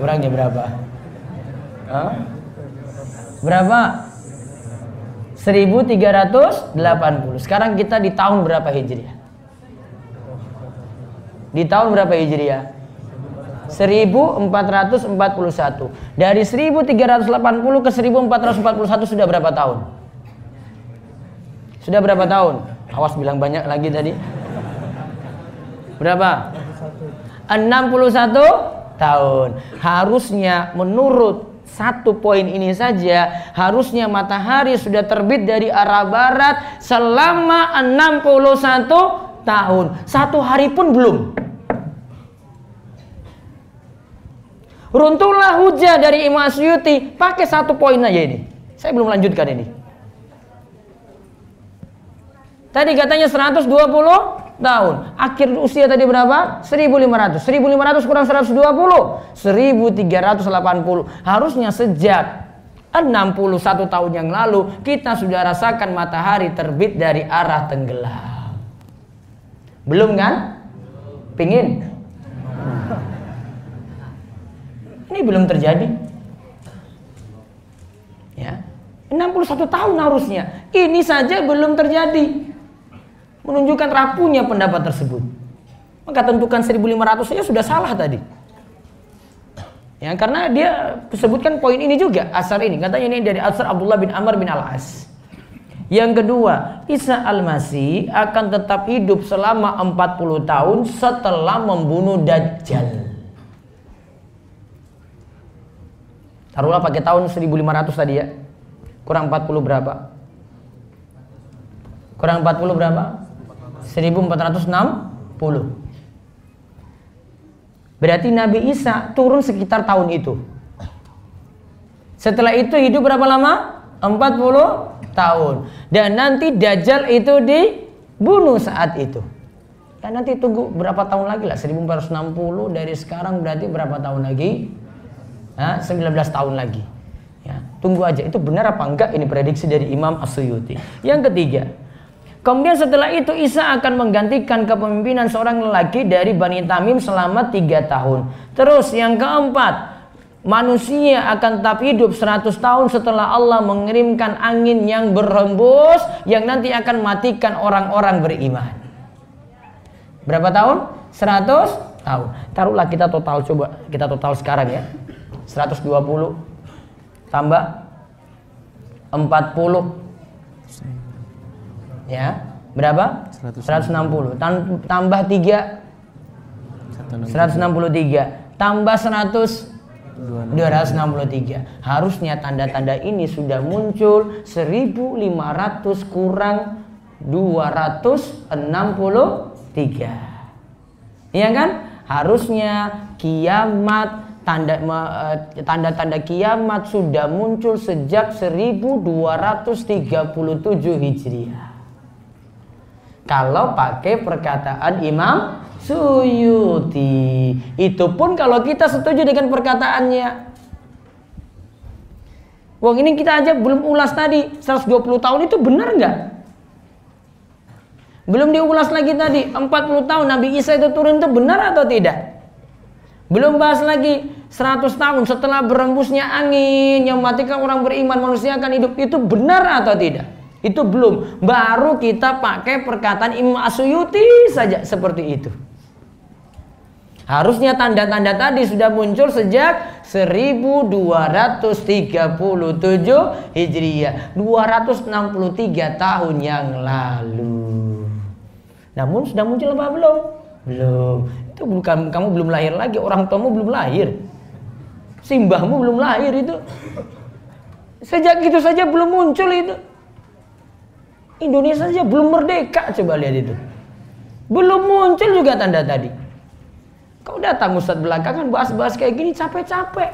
Kurangnya berapa? Hah? Berapa? 1.380. Sekarang kita di tahun berapa Hijriah? Di tahun berapa Hijriah? 1441. Dari 1380 ke 1441 sudah berapa tahun? Sudah berapa tahun? Awas bilang banyak lagi tadi. Berapa? 61 tahun. Harusnya menurut satu poin ini saja, harusnya matahari sudah terbit dari arah barat selama 61 tahun. Satu hari pun belum. Runtuhlah hujah dari Imam Suyuti pakai satu poin aja ini. Saya belum lanjutkan ini. Tadi katanya 120 tahun. Akhir usia tadi berapa? 1500. 1500 kurang 120. 1380. Harusnya sejak 61 tahun yang lalu kita sudah rasakan matahari terbit dari arah tenggelam. Belum kan? Pingin? Ini belum terjadi. Ya. 61 tahun harusnya. Ini saja belum terjadi. Menunjukkan rapuhnya pendapat tersebut. Maka tentukan 1500 saja sudah salah tadi. Ya, karena dia sebutkan poin ini juga, asar ini. Katanya ini dari asar Abdullah bin Amr bin Al-As. Yang kedua, Isa Al-Masih akan tetap hidup selama 40 tahun setelah membunuh Dajjal. Taruhlah pakai tahun 1500 tadi ya. Kurang 40 berapa? Kurang 40 berapa? 1460. Berarti Nabi Isa turun sekitar tahun itu. Setelah itu hidup berapa lama? 40 tahun. Dan nanti Dajjal itu dibunuh saat itu. Dan nanti tunggu berapa tahun lagi lah. 1460 dari sekarang berarti berapa tahun lagi? 19 tahun lagi. Ya, tunggu aja. Itu benar apa enggak? Ini prediksi dari Imam As-Suyuti. Yang ketiga, kemudian setelah itu Isa akan menggantikan kepemimpinan seorang lelaki dari Bani Tamim selama 3 tahun. Terus yang keempat, manusia akan tetap hidup 100 tahun setelah Allah mengirimkan angin yang berhembus yang nanti akan matikan orang-orang beriman. Berapa tahun? 100 tahun. Taruhlah kita total, coba kita total sekarang ya. 120 tambah 40. Ya, berapa? 160. Tambah 3 163. Tambah 100 263. Harusnya tanda-tanda ini sudah muncul 1500 kurang 263. Iya kan? Harusnya kiamat, tanda-tanda kiamat sudah muncul sejak 1237 Hijriah. Kalau pakai perkataan Imam Suyuti. Itu pun kalau kita setuju dengan perkataannya. Wong ini kita aja belum ulas tadi. 120 tahun itu benar nggak? Belum diulas lagi tadi. 40 tahun Nabi Isa itu turun itu benar atau tidak? Belum bahas lagi 100 tahun setelah berembusnya angin yang mematikan orang beriman, manusia akan hidup. Itu benar atau tidak? Itu belum. Baru kita pakai perkataan Imam As-Suyuti saja seperti itu. Harusnya tanda-tanda tadi sudah muncul sejak 1237 Hijriah, 263 tahun yang lalu. Namun sudah muncul apa belum? Belum. Itu bukan, kamu belum lahir lagi, orang tuamu belum lahir, simbahmu belum lahir itu. Sejak itu saja belum muncul itu. Indonesia saja belum merdeka, coba lihat itu. Belum muncul juga tanda tadi. Kau datang Ustadz belakangan bahas-bahas kayak gini capek-capek.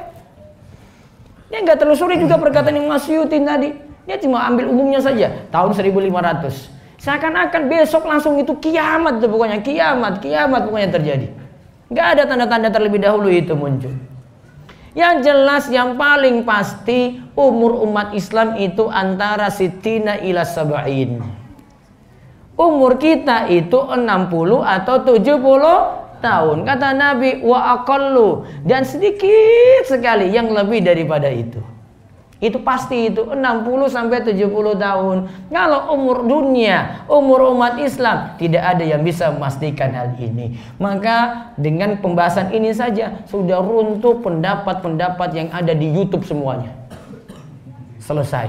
Dia nggak telusuri juga perkataan yang Mas Yutin tadi. Dia cuma ambil umumnya saja, tahun 1500. Seakan-akan besok langsung itu kiamat tuh pokoknya, kiamat pokoknya terjadi. Nggak ada tanda-tanda terlebih dahulu itu muncul. Yang jelas yang paling pasti umur umat Islam itu antara sitina ila sab'in. Umur kita itu 60 atau 70 tahun. Kata Nabi, wa aqallu, dan sedikit sekali yang lebih daripada itu. Itu pasti itu 60 sampai 70 tahun. Kalau umur dunia, umur umat Islam, tidak ada yang bisa memastikan hal ini. Maka dengan pembahasan ini saja sudah runtuh pendapat-pendapat yang ada di YouTube semuanya. Selesai.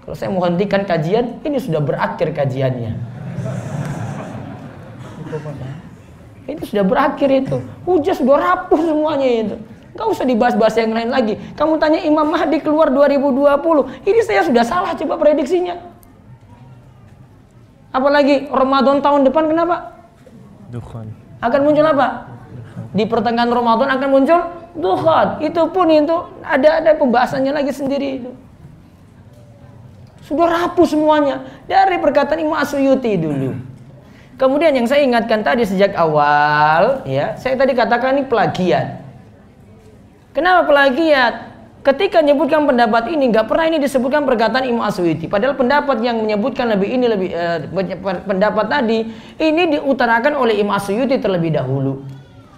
Kalau saya mau hentikan kajian, ini sudah berakhir kajiannya. Itu sudah berakhir itu. Hujah sudah rapuh semuanya itu. Gak usah dibahas-bahas yang lain lagi. Kamu tanya Imam Mahdi keluar 2020. Ini saya sudah salah coba prediksinya. Apalagi Ramadan tahun depan kenapa? Dukhan. Akan muncul apa? Di pertengahan Ramadan akan muncul dukhan. Itu pun itu ada pembahasannya lagi sendiri itu. Sudah rapuh semuanya dari perkataan Imam As-Suyuti dulu. Kemudian yang saya ingatkan tadi sejak awal, ya, saya tadi katakan ini plagiat. Kenapa plagiat? Ketika menyebutkan pendapat ini, nggak pernah ini disebutkan perkataan Imam As-Suyuti. Padahal pendapat yang menyebutkan pendapat tadi ini diutarakan oleh Imam As-Suyuti terlebih dahulu.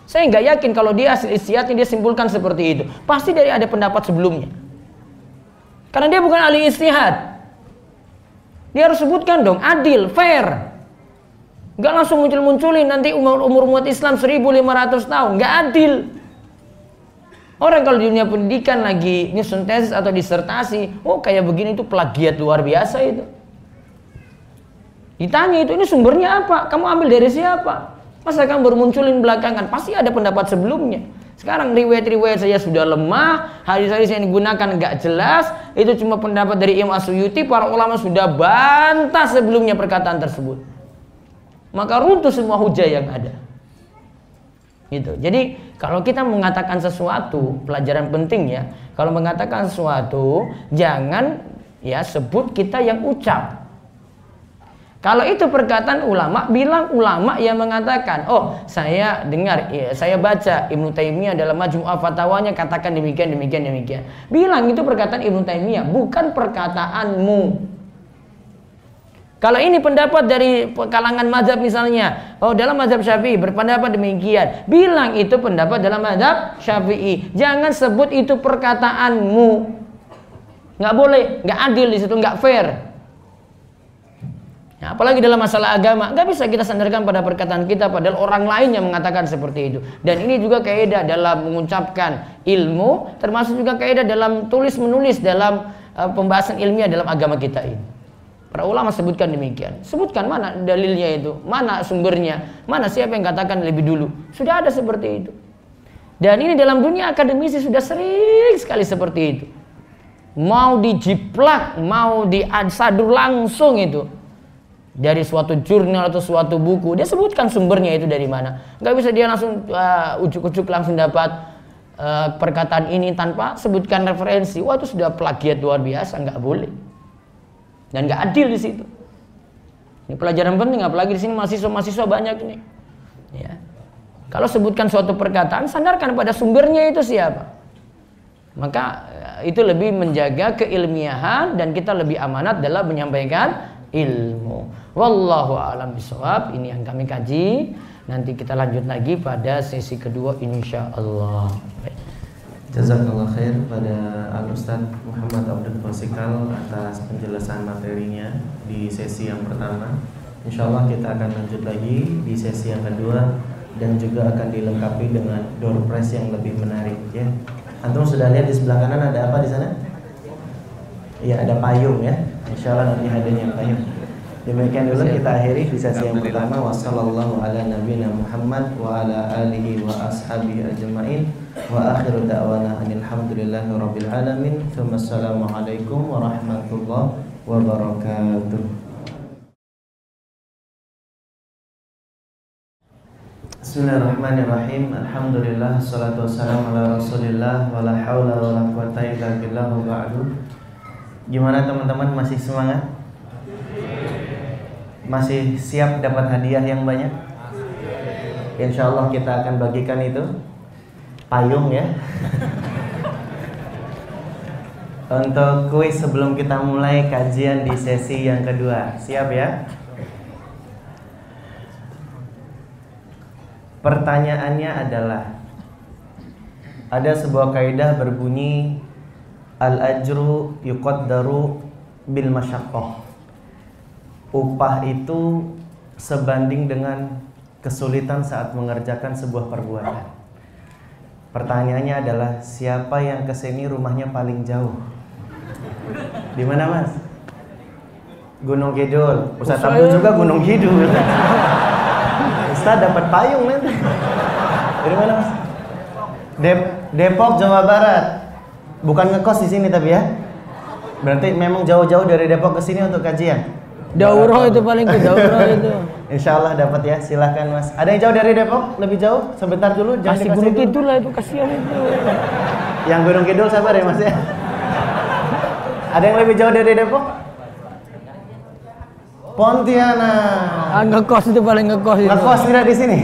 Saya nggak yakin kalau dia hasil ijtihadnya dia simpulkan seperti itu. Pasti dari ada pendapat sebelumnya. Karena dia bukan ahli ijtihad. Dia harus sebutkan dong, adil, fair. Nggak langsung muncul-munculin nanti umur umat Islam 1500 tahun. Nggak adil. Orang kalau di dunia pendidikan lagi nyusun tesis atau disertasi, oh kayak begini itu plagiat luar biasa itu. Ditanya itu, ini sumbernya apa? Kamu ambil dari siapa? Masa kamu baru munculin belakangan? Pasti ada pendapat sebelumnya. Sekarang riwayat-riwayat saya sudah lemah, hadis-hadis yang digunakan nggak jelas, itu cuma pendapat dari Imam As-Suyuti, para ulama sudah bantah sebelumnya perkataan tersebut. Maka runtuh semua hujah yang ada. Gitu. Jadi kalau kita mengatakan sesuatu, pelajaran penting ya, kalau mengatakan sesuatu jangan ya sebut kita yang ucap. Kalau itu perkataan ulama, bilang ulama yang mengatakan, oh saya dengar, ya, saya baca Ibnu Taimiyah dalam Majmu'ah Fatawanya katakan demikian, demikian, demikian. Bilang itu perkataan Ibnu Taimiyah, bukan perkataanmu. Kalau ini pendapat dari kalangan mazhab misalnya, oh dalam mazhab Syafi'i berpendapat demikian, bilang itu pendapat dalam mazhab Syafi'i. Jangan sebut itu perkataanmu. Nggak boleh, nggak adil di situ, nggak fair. Nah, apalagi dalam masalah agama, nggak bisa kita sandarkan pada perkataan kita, padahal orang lain yang mengatakan seperti itu. Dan ini juga kaidah dalam mengucapkan ilmu, termasuk juga kaidah dalam tulis menulis dalam pembahasan ilmiah dalam agama kita ini. Para ulama sebutkan demikian. Sebutkan mana dalilnya itu, mana sumbernya, mana siapa yang katakan lebih dulu. Sudah ada seperti itu. Dan ini dalam dunia akademisi sudah sering sekali seperti itu. Mau dijiplak, mau disadur langsung itu dari suatu jurnal atau suatu buku, dia sebutkan sumbernya itu dari mana. Nggak bisa dia langsung ujuk-ujuk langsung dapat perkataan ini tanpa sebutkan referensi. Wah itu sudah plagiat luar biasa, nggak boleh. Dan nggak adil di situ. Ini pelajaran penting, apalagi di sini mahasiswa banyak ini. Ya. Kalau sebutkan suatu perkataan, sandarkan pada sumbernya itu siapa. Maka itu lebih menjaga keilmiahan dan kita lebih amanat dalam menyampaikan ilmu. Wallahu a'lam bishawab. Ini yang kami kaji. Nanti kita lanjut lagi pada sesi kedua insyaallah. Jazakallah khair pada Al-Ustaz Muhammad Abdul Fasikal atas penjelasan materinya di sesi yang pertama. Insyaallah kita akan lanjut lagi di sesi yang kedua dan juga akan dilengkapi dengan door prize yang lebih menarik ya. Antum sudah lihat di sebelah kanan ada apa di sana? Iya, ada payung ya. Insyaallah nanti adanya payung. Demikian dulu kita akhiri di sesi yang pertama. Wassallallahu ala nabiyina Muhammad wa ala alihi wa ashabihi ajma'in. Wa akhiru da'wana alhamdulillahi rabbil alamin. Wassalamualaikum warahmatullahi wabarakatuh. Bismillahirrahmanirrahim. Alhamdulillah, salatu wassalamu ala Rasulillah wa la haula wa la quwata illa billah wa ba'du. Gimana teman-teman, masih semangat? Masih siap dapat hadiah yang banyak? Insyaallah kita akan bagikan itu payung ya. Untuk kuis sebelum kita mulai kajian di sesi yang kedua. Siap ya? Pertanyaannya adalah, ada sebuah kaidah berbunyi al-ajru yuqaddaru bil masyaqqah. Upah itu sebanding dengan kesulitan saat mengerjakan sebuah perbuatan. Pertanyaannya adalah, siapa yang kesini rumahnya paling jauh? Di mana Mas? Gunung Kidul. Ustaz Abdul juga Gunung Kidul. Ustaz dapat payung nanti. Dari mana Mas? Depok, Jawa Barat. Bukan ngekos di sini tapi ya. Berarti memang jauh-jauh dari Depok ke sini untuk kajian. Daurah itu paling ke daurah itu. Insyaallah dapat ya, silahkan Mas. Ada yang jauh dari Depok? Lebih jauh? Sebentar dulu, jangan dikasih Gunung Kidul lah itu, kasihan itu. Yang Gunung Kidul sabar ya Mas ya. Ada yang lebih jauh dari Depok? Pontianak. Ngekos itu paling ngekos itu. Ngekos tidak di sini?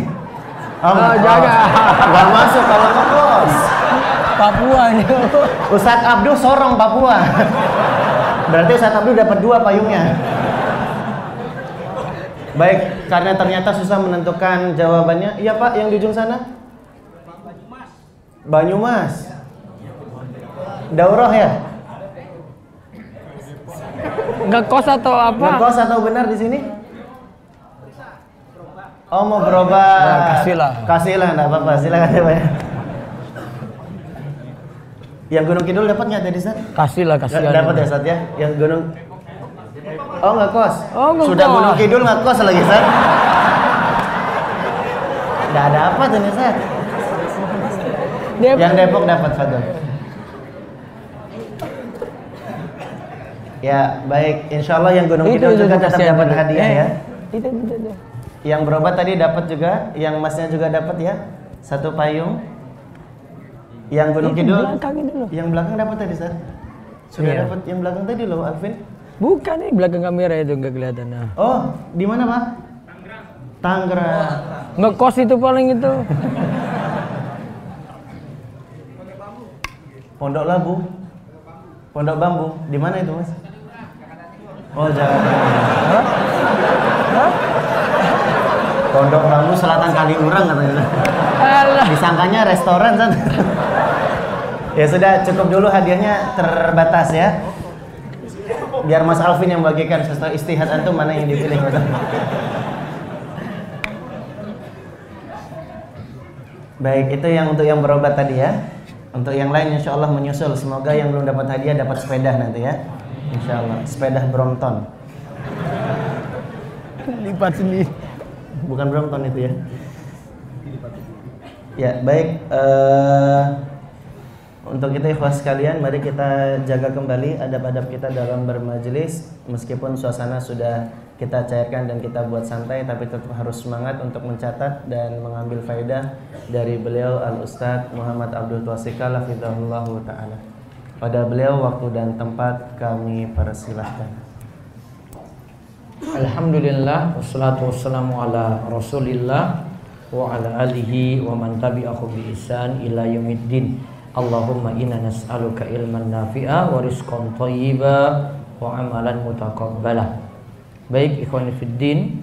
Oh, jaga. Gak masuk kalau ngekos. Papua nih. Ustadz Abdul Sorong Papua. Berarti Ustadz Abdul dapat 2 payungnya. Baik, karena ternyata susah menentukan jawabannya. Iya Pak, yang di ujung sana? Banyumas. Daurah ya? Ngekos atau apa? Ngekos atau benar di sini? Oh, mau berobat. Nah, kasihlah. Kasihlah, enggak apa-apa. Silakan ya, Pak. Yang Gunung Kidul dapat nggak tadi, Ustaz? Kasihlah, kasihan. Dapat ya, Ustaz ya? Yang Gunung Oh, ngekos. Oh, ngekos. Sudah Gunung Kidul ngekos lagi, Ustaz. Enggak ada apa tuh nih, Ustaz. Yang Depok dapat, Fadol. Ya, baik. Insya Allah yang Gunung Kidul juga tetap dapat hadiah ya. Itu. Yang berobat tadi dapat juga, yang Masnya juga dapat ya. 1 payung. Yang Gunung Kidul. Yang belakang dapat tadi, Ustaz. Sudah dapat yang belakang tadi loh, Alvin. Bukan nih belakang kamera itu enggak kelihatan. Nah. Oh, di mana, Pak? Tangerang. Ngekos itu paling itu. Pondok Labu. Pondok Bambu. Di mana itu, Mas? Oh, Jakarta. Hah? Pondok Bambu Selatan Kaliurang katanya. Alah. Disangkanya restoran kan. Ya sudah, cukup dulu hadiahnya terbatas ya. Biar Mas Alvin yang bagikan sesuai istihad antum mana yang dipilih. Baik, itu yang untuk yang berobat tadi ya. Untuk yang lain insya Allah menyusul. Semoga yang belum dapat hadiah dapat sepeda nanti ya. Insya Allah, sepeda Brompton. Lipat sendiri. Bukan Brompton itu ya. Ya baik. Untuk kita ikhwas sekalian, mari kita jaga kembali adab-adab kita dalam bermajelis. Meskipun suasana sudah kita cairkan dan kita buat santai, tapi tetap harus semangat untuk mencatat dan mengambil faedah dari beliau Al-Ustadz Muhammad Abdul Twasikal hafizahullahu ta'ala. Pada beliau waktu dan tempat kami persilahkan. Alhamdulillah, wassalatu wassalamu ala rasulillah wa ala alihi wa man tabi'ahu bi ihsan ila yaumiddin. Allahumma inna nas'aluka ilman nafi'a wa rizqan thayyiba wa amalan mutaqabbalah. Baik ikhwan fiddin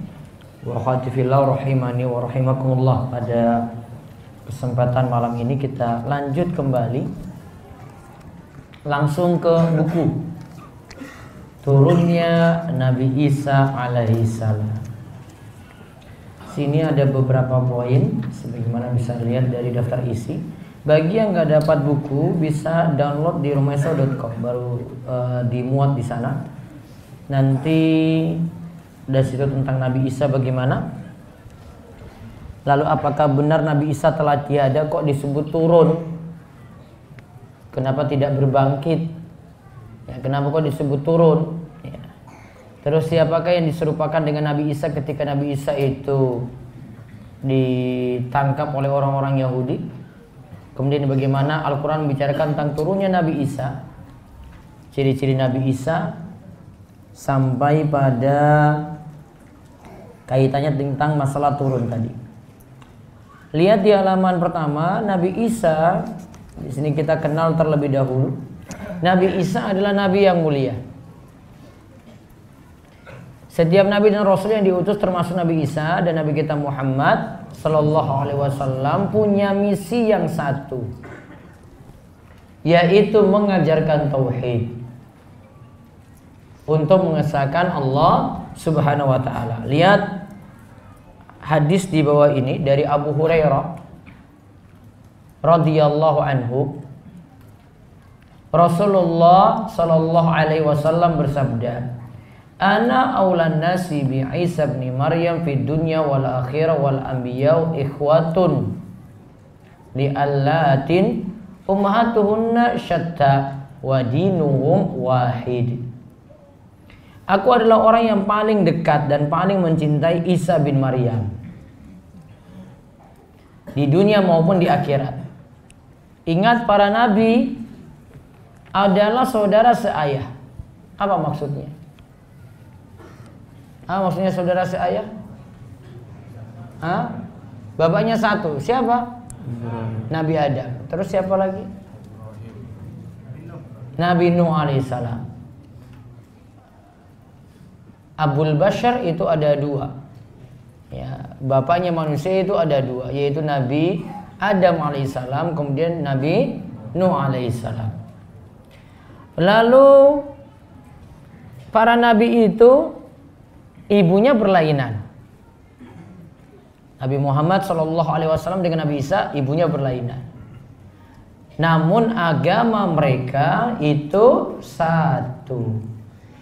wa akhwati fillah rahimani wa rahimakumullah. Pada kesempatan malam ini kita lanjut kembali langsung ke buku Turunnya Nabi Isa alaihi salam. Sini ada beberapa poin sebagaimana bisa lihat dari daftar isi. Bagi yang nggak dapat buku bisa download di rumahso.com, baru dimuat di sana. Nanti dari situ tentang Nabi Isa bagaimana. Lalu apakah benar Nabi Isa telah tiada, kok disebut turun? Kenapa tidak berbangkit? Ya, kenapa kok disebut turun? Ya. Terus siapakah yang diserupakan dengan Nabi Isa ketika Nabi Isa itu ditangkap oleh orang-orang Yahudi? Kemudian bagaimana Al-Quran membicarakan tentang turunnya Nabi Isa, ciri-ciri Nabi Isa, sampai pada kaitannya tentang masalah turun tadi. Lihat di halaman pertama, Nabi Isa, di sini kita kenal terlebih dahulu. Nabi Isa adalah Nabi yang mulia. Setiap Nabi dan Rasul yang diutus termasuk Nabi Isa dan Nabi kita Muhammad Sallallahu Alaihi Wasallam punya misi yang satu, yaitu mengajarkan tauhid untuk mengesahkan Allah Subhanahu Wa Taala. Lihat hadis di bawah ini dari Abu Hurairah radhiyallahu anhu. Rasulullah Sallallahu Alaihi Wasallam bersabda, Ana aulan nasi bi Isa bin Maryam fid dunya wal akhirah wal anbiya ikhwatun li allatin ummahatuhunna syatta wa dinuhum wahid. Aku adalah orang yang paling dekat dan paling mencintai Isa bin Maryam di dunia maupun di akhirat. Ingat, para nabi adalah saudara seayah. Apa maksudnya? Maksudnya saudara seayah? Bapaknya satu. Siapa? Nabi Adam. Terus siapa lagi? Nabi Nuh alaihissalam. Abul Bashar itu ada 2. Ya, bapaknya manusia itu ada 2, yaitu Nabi Adam alaihissalam, kemudian Nabi Nuh alaihissalam. Lalu para nabi itu ibunya berlainan. Nabi Muhammad SAW dengan Nabi Isa ibunya berlainan. Namun agama mereka itu satu.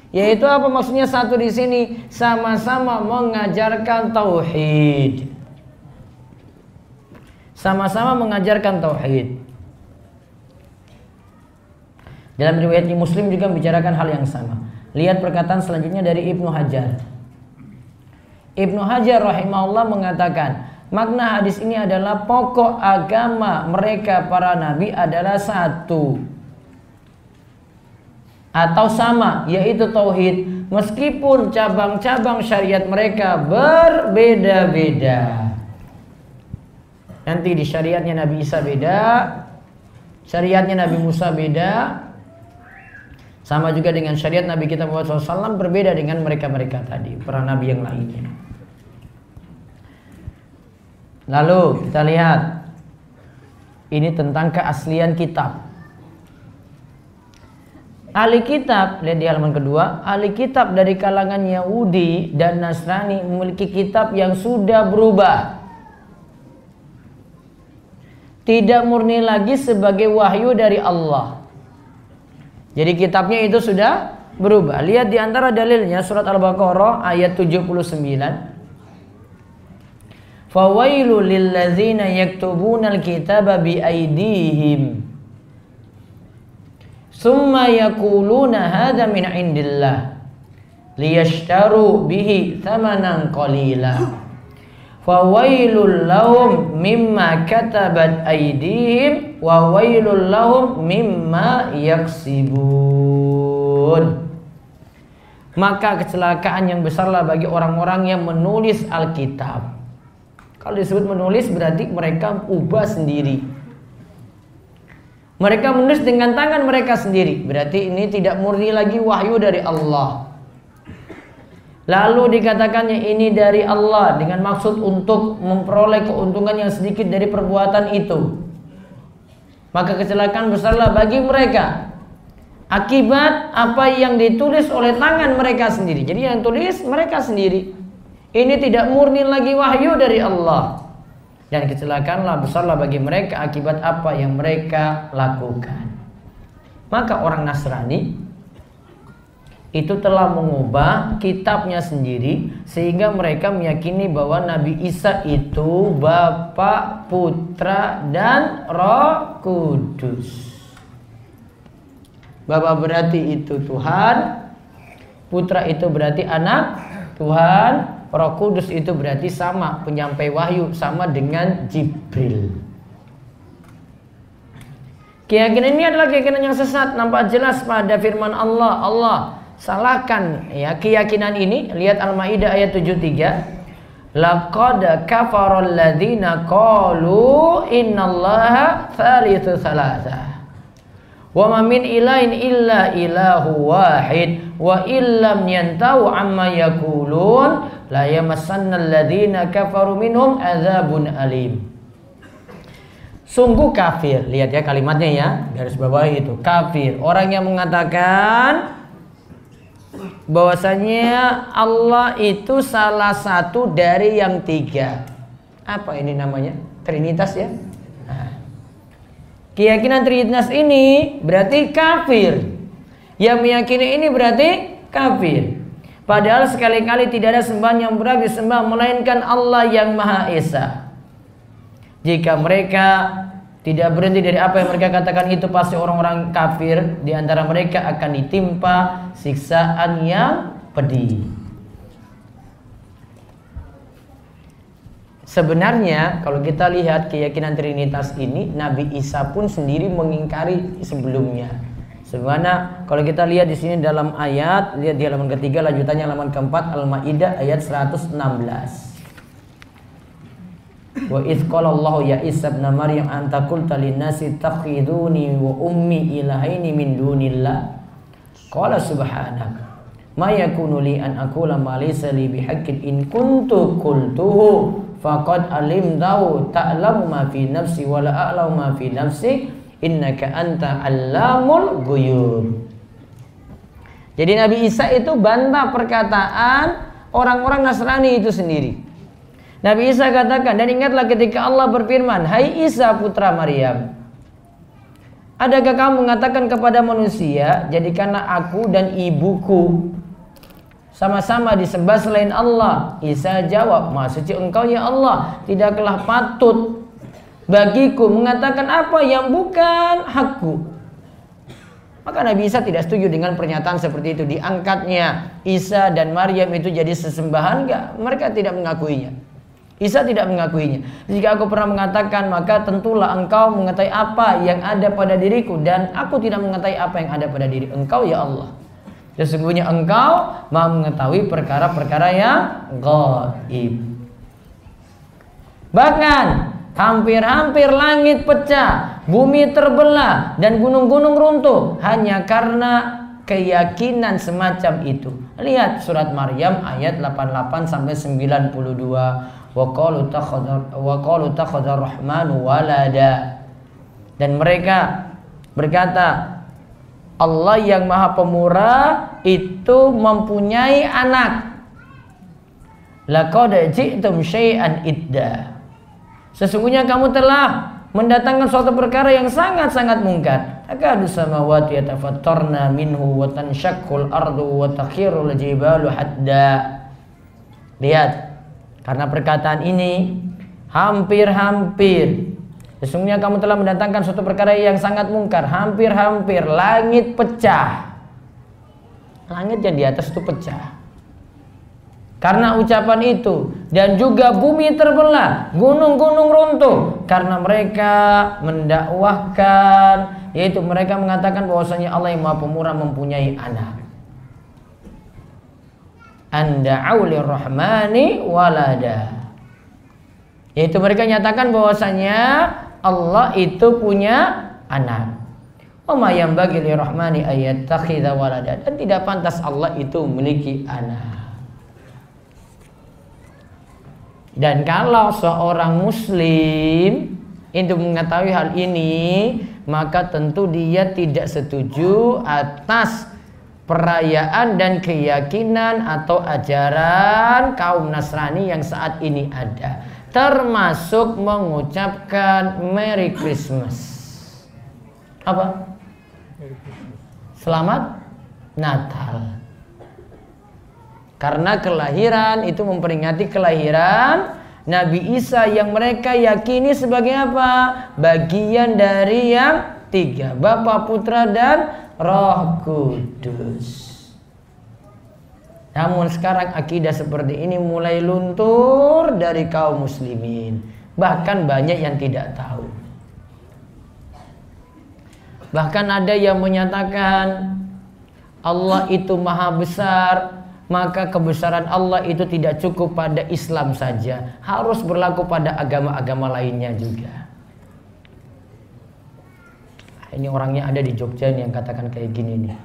Yaitu apa maksudnya satu di sini? Sama-sama mengajarkan tauhid. Sama-sama mengajarkan tauhid. Dalam riwayat Muslim juga membicarakan hal yang sama. Lihat perkataan selanjutnya dari Ibnu Hajar. Ibnu Hajar rahimahullah mengatakan, makna hadis ini adalah pokok agama mereka para nabi adalah satu atau sama, yaitu tauhid, meskipun cabang-cabang syariat mereka berbeda-beda. Nanti di syariatnya Nabi Isa beda, syariatnya Nabi Musa beda, sama juga dengan syariat Nabi kita Muhammad SAW berbeda dengan mereka-mereka tadi, para nabi yang lainnya. Lalu kita lihat ini tentang keaslian kitab. Ahli kitab, lihat di halaman kedua, ahli kitab dari kalangan Yahudi dan Nasrani memiliki kitab yang sudah berubah. Tidak murni lagi sebagai wahyu dari Allah. Jadi kitabnya itu sudah berubah. Lihat di antara dalilnya surat Al-Baqarah ayat 79. Fawailul lilladzina yaktubunal kitaba biaydihim summa yaquluna hadza min indillah liyashtaru bihi thamanan qalila fawailul lahum mimma katabat aydihim wa wailul lahum mimma yaksibun. Maka kecelakaan yang besarlah bagi orang-orang yang menulis Alkitab. Kalau disebut menulis berarti mereka ubah sendiri. Mereka menulis dengan tangan mereka sendiri. Berarti ini tidak murni lagi wahyu dari Allah. Lalu dikatakannya ini dari Allah dengan maksud untuk memperoleh keuntungan yang sedikit dari perbuatan itu. Maka kecelakaan besarlah bagi mereka akibat apa yang ditulis oleh tangan mereka sendiri. Jadi yang tulis mereka sendiri. Ini tidak murni lagi wahyu dari Allah. Dan kecelakaanlah besarlah bagi mereka akibat apa yang mereka lakukan. Maka orang Nasrani itu telah mengubah kitabnya sendiri, sehingga mereka meyakini bahwa Nabi Isa itu Bapa, Putra, dan Roh Kudus. Bapa berarti itu Tuhan, Putra itu berarti anak Tuhan, Roh Kudus itu berarti sama penyampai wahyu, sama dengan Jibril. Keyakinan ini adalah keyakinan yang sesat, nampak jelas pada firman Allah. Allah salahkan ya keyakinan ini. Lihat Al-Maidah ayat 73. Laqad kafarul ladzina qalu innallaha tsalitsu tsalatsa. Wa ma min ilahin illa ilahu wahid wa illam yantahu amma yaqulun la yamassannal ladzina kafaru minhum adzabun alim. Sungguh kafir, lihat ya kalimatnya ya, garis bawah itu kafir. Orang yang mengatakan bahwasanya Allah itu salah satu dari yang tiga. Apa ini namanya? Trinitas ya. Nah, keyakinan Trinitas ini berarti kafir. Yang meyakini ini berarti kafir. Padahal sekali-kali tidak ada sembahan yang berhak disembah melainkan Allah yang Maha Esa. Jika mereka tidak berhenti dari apa yang mereka katakan, itu pasti orang-orang kafir di antara mereka akan ditimpa siksaan yang pedih. Sebenarnya kalau kita lihat keyakinan Trinitas ini, Nabi Isa pun sendiri mengingkari sebelumnya. Sebagaimana kalau kita lihat di sini dalam ayat, lihat di halaman ketiga, lanjutannya halaman keempat Al-Maidah ayat 116. Wa idz qala Allah ya Isa ibn Maryam anta qulta lin-nasi takhiduni wa ummi ilahaini min dunillah. Qala subhanaka ma yakunu li an aqula ma laysa li bihaqqin in kuntu qultuhu faqad alimtahu ta'lamu ma fi nafsi wa la a'lamu ma fi nafsi innaka anta 'allamul ghuyub. Jadi Nabi Isa itu bantah perkataan orang-orang Nasrani itu sendiri. Nabi Isa katakan, dan ingatlah ketika Allah berfirman, hai Isa putra Maryam, adakah kamu mengatakan kepada manusia, jadikanlah aku dan ibuku sama-sama disembah selain Allah? Isa jawab, Maha suci engkau ya Allah, tidaklah patut bagiku mengatakan apa yang bukan hakku. Maka Nabi Isa tidak setuju dengan pernyataan seperti itu. Diangkatnya Isa dan Maryam itu jadi sesembahan, enggak, mereka tidak mengakuinya. Isa tidak mengakuinya. Jika aku pernah mengatakan, maka tentulah engkau mengetahui apa yang ada pada diriku, dan aku tidak mengetahui apa yang ada pada diri engkau ya Allah. Sesungguhnya engkau Maha mengetahui perkara-perkara yang gaib. Bahkan hampir-hampir langit pecah, bumi terbelah, dan gunung-gunung runtuh hanya karena keyakinan semacam itu. Lihat surat Maryam ayat 88 sampai 92. Wa qalu takhadar rahmanu walada. Dan mereka berkata, Allah yang Maha Pemurah itu mempunyai anak. Laqad ji'tum syai'an idda. Sesungguhnya kamu telah mendatangkan suatu perkara yang sangat-sangat mungkar. Akadu samawati yatafattarna minhu wa tanshaqqul ardu wa takhirul jibalu hadda. Lihat, karena perkataan ini hampir-hampir, sesungguhnya kamu telah mendatangkan suatu perkara yang sangat mungkar. Hampir-hampir langit pecah. Langit yang di atas itu pecah karena ucapan itu, dan juga bumi terbelah, gunung-gunung runtuh karena mereka mendakwahkan, yaitu mereka mengatakan bahwasanya Allah yang Maha Pemurah mempunyai anak. Anda'u lirrahmani walada, yaitu mereka nyatakan bahwasanya Allah itu punya anak. Wa ma yanbaghi lirrahmani ayattakhidha walada, dan tidak pantas Allah itu memiliki anak. Dan kalau seorang muslim itu mengetahui hal ini, maka tentu dia tidak setuju atas perayaan dan keyakinan atau ajaran kaum Nasrani yang saat ini ada, termasuk mengucapkan Merry Christmas. Apa? Selamat Natal. Karena kelahiran itu memperingati kelahiran Nabi Isa yang mereka yakini sebagai apa? Bagian dari yang tiga, Bapa, Putra, dan Roh Kudus. Namun sekarang akidah seperti ini mulai luntur dari kaum muslimin. Bahkan banyak yang tidak tahu. Bahkan ada yang menyatakan Allah itu maha besar, maka kebesaran Allah itu tidak cukup pada Islam saja, harus berlaku pada agama-agama lainnya juga. Ini orangnya ada di Jogja nih yang katakan kayak gini nih.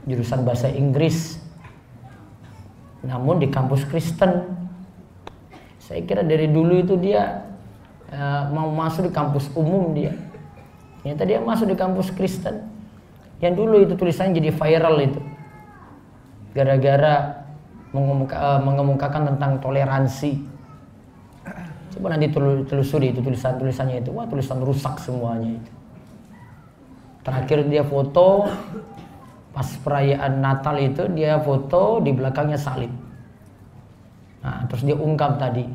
Jurusan bahasa Inggris, namun di kampus Kristen. Saya kira dari dulu itu dia mau masuk di kampus umum dia. Ternyata dia masuk di kampus Kristen. Yang dulu itu tulisannya jadi viral itu, gara-gara mengemukakan tentang toleransi. Coba nanti telusuri itu tulisannya itu. Wah, tulisan rusak semuanya itu. Terakhir dia foto pas perayaan Natal itu, dia foto di belakangnya salib. Nah, terus dia ungkap tadi,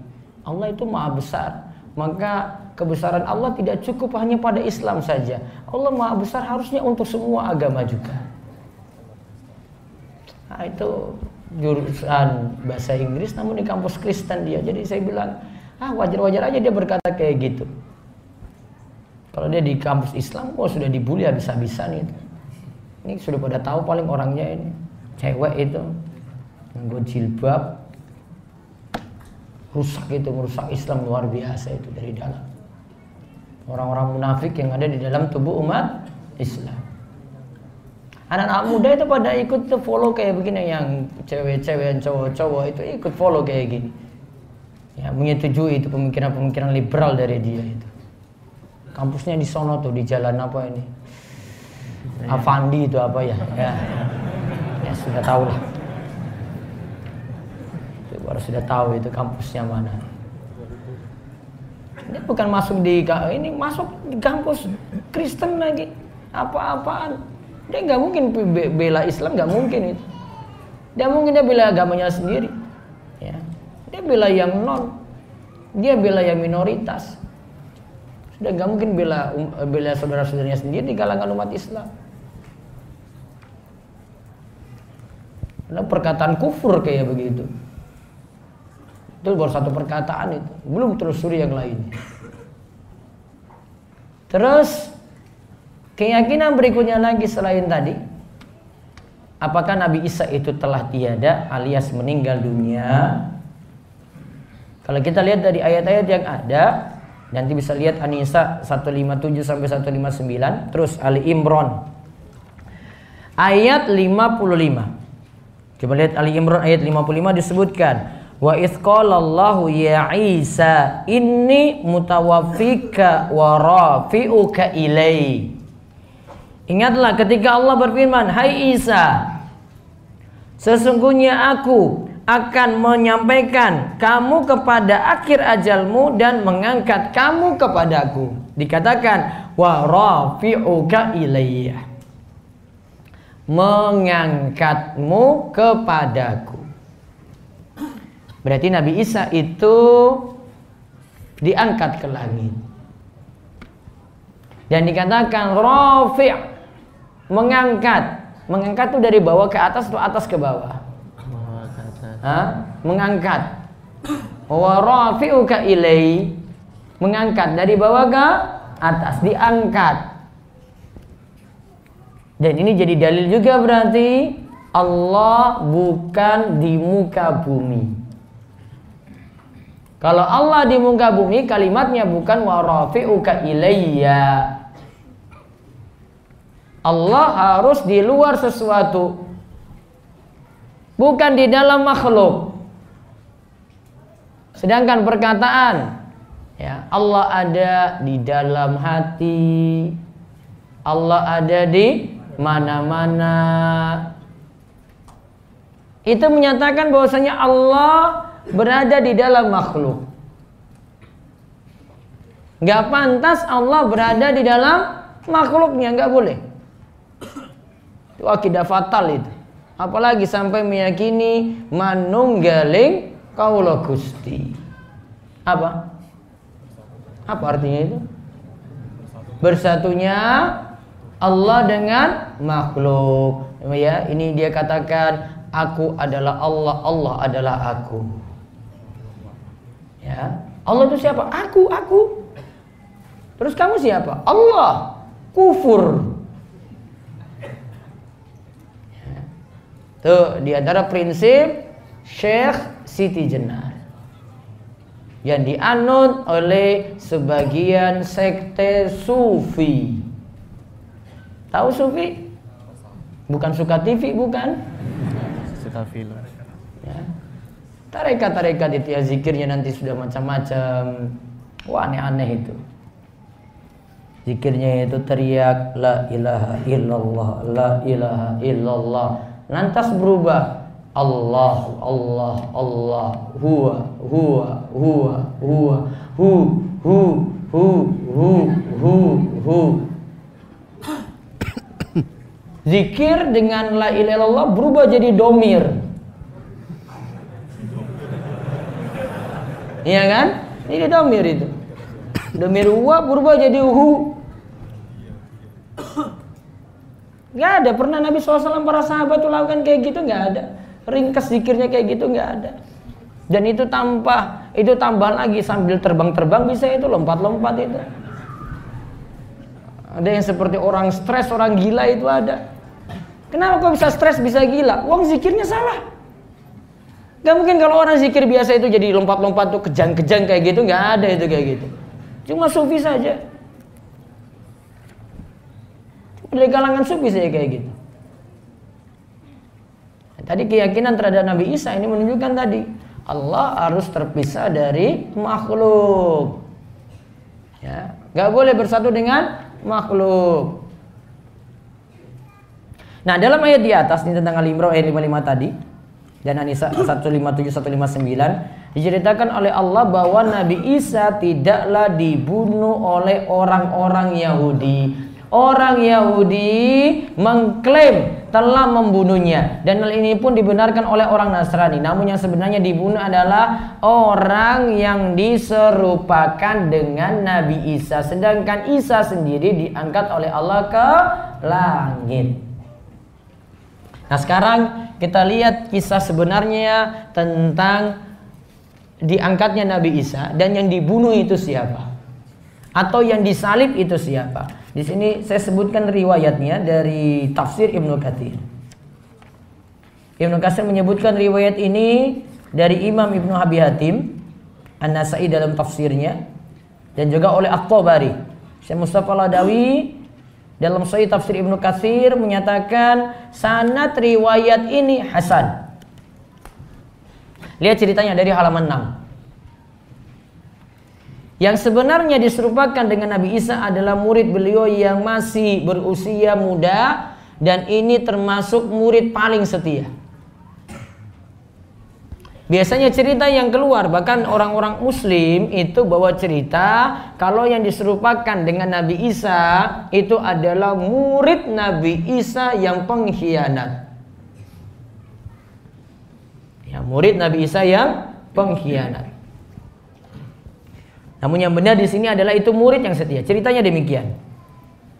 Allah itu maha besar, maka kebesaran Allah tidak cukup hanya pada Islam saja. Allah maha besar harusnya untuk semua agama juga. Nah, itu jurusan bahasa Inggris namun di kampus Kristen dia. Jadi saya bilang, wajar-wajar aja dia berkata kayak gitu. Kalau dia di kampus Islam, sudah dibully habis-habisan itu. Ini sudah pada tahu paling orangnya ini. Cewek itu nganggo jilbab, merusak Islam luar biasa itu dari dalam. Orang-orang munafik yang ada di dalam tubuh umat Islam. Anak-anak muda itu pada ikut follow kayak begini, yang cewek-cewek, yang cowok-cowok itu ikut follow kayak gini. Ya, menyetujui itu pemikiran-pemikiran liberal dari dia itu. Kampusnya di sono tuh, di jalan apa ini? Avandi itu apa ya? Ya sudah tahu lah. Itu baru sudah tahu itu kampusnya mana. Dia bukan masuk ini masuk di kampus Kristen lagi. Apa-apaan? Dia nggak mungkin bela Islam, nggak mungkin itu. Dia mungkin dia bela agamanya sendiri. Ya. Dia bela yang non. Dia bela yang minoritas. Sudah nggak mungkin bela saudara-saudaranya sendiri di kalangan umat Islam. Karena perkataan kufur kayak begitu. Itu baru satu perkataan itu, belum telusuri yang lainnya. Terus keyakinan berikutnya lagi selain tadi, apakah Nabi Isa itu telah tiada alias meninggal dunia? Kalau kita lihat dari ayat-ayat yang ada, nanti bisa lihat An-Nisa 157 sampai 159, terus Ali Imran ayat 55. Coba lihat Ali Imran ayat 55 disebutkan, wa idz qalallahu ya Isa inni mutawaffika wa rafi'uka ilai. Ingatlah ketika Allah berfirman, hai Isa, sesungguhnya aku akan menyampaikan kamu kepada akhir ajalmu dan mengangkat kamu kepadaku. Dikatakan wa rafi'uka ilayya, mengangkatmu kepadaku. Berarti Nabi Isa itu diangkat ke langit. Dan dikatakan rafi', mengangkat. Mengangkat itu dari bawah ke atas atau atas ke bawah? Mengangkat. Wa rafi'uka ilai, mengangkat dari bawah ke atas, diangkat. Dan ini jadi dalil juga berarti Allah bukan di muka bumi. Kalau Allah di muka bumi, kalimatnya bukan wa rafi'uka ilayya. Allah harus di luar sesuatu, bukan di dalam makhluk. Sedangkan perkataan ya, Allah ada di dalam hati, Allah ada di mana-mana, itu menyatakan bahwasanya Allah berada di dalam makhluk. Gak pantas Allah berada di dalam makhluknya, gak boleh. Itu akidah fatal itu. Apalagi sampai meyakini manunggaling kaula Gusti. Apa artinya itu? Bersatunya Allah dengan makhluk. Ya, ini dia katakan aku adalah Allah, Allah adalah aku. Ya, Allah itu siapa? Aku. Terus kamu siapa? Allah. Kufur. Ya. Tuh, di antara prinsip Syekh Siti Jenar yang dianut oleh sebagian sekte Sufi. Tahu Sufi? Bukan suka TV, bukan? Suka film. Ya. Tarekat-tarekat itu ya, zikirnya nanti sudah macam-macam. Wah, aneh-aneh itu. Zikirnya itu teriak la ilaha illallah, la ilaha illallah. Lantas berubah Allah, Allah, Allah, huwa, huwa, huwa, huwa, hu. Zikir dengan la ilaha illallah berubah jadi domir. Iya kan? Ini domir itu. Domir huwa berubah jadi hu. Gak ada pernah Nabi SAW para sahabat tuh lakukan kayak gitu, gak ada. Ringkas zikirnya kayak gitu gak ada. Dan itu tambah lagi sambil terbang-terbang bisa itu, lompat-lompat itu. Ada yang seperti orang stres, orang gila itu ada. Kenapa kok bisa stres, bisa gila? Wong zikirnya salah. Gak mungkin kalau orang zikir biasa itu jadi lompat-lompat tuh kejang-kejang kayak gitu, gak ada itu kayak gitu. Cuma sufi saja. Dari kalangan sufi saja kayak gitu. Tadi keyakinan terhadap Nabi Isa ini menunjukkan tadi Allah harus terpisah dari makhluk. Ya, gak boleh bersatu dengan makhluk. Nah, dalam ayat di atas ini tentang Al-Imran ayat 55 tadi dan An-Nisa 157 159 diceritakan oleh Allah bahwa Nabi Isa tidaklah dibunuh oleh orang-orang Yahudi. Orang Yahudi mengklaim telah membunuhnya dan hal ini pun dibenarkan oleh orang Nasrani. Namun yang sebenarnya dibunuh adalah orang yang diserupakan dengan Nabi Isa, sedangkan Isa sendiri diangkat oleh Allah ke langit. Nah, sekarang kita lihat kisah sebenarnya tentang diangkatnya Nabi Isa dan yang dibunuh itu siapa? Atau yang disalib itu siapa? Di sini saya sebutkan riwayatnya dari tafsir Ibnu Katsir. Ibnu Katsir menyebutkan riwayat ini dari Imam Ibnu Abi Hatim An-Nasai dalam tafsirnya dan juga oleh At-Tabari. Syekh Mustafa Al-Adawi dalam Sahih Tafsir Ibnu Katsir menyatakan sanad riwayat ini hasan. Lihat ceritanya dari halaman 6. Yang sebenarnya diserupakan dengan Nabi Isa adalah murid beliau yang masih berusia muda dan ini termasuk murid paling setia. Biasanya cerita yang keluar, bahkan orang-orang muslim itu bawa cerita kalau yang diserupakan dengan Nabi Isa itu adalah murid Nabi Isa yang pengkhianat. Ya, murid Nabi Isa yang pengkhianat. Namun yang benar di sini adalah itu murid yang setia. Ceritanya demikian.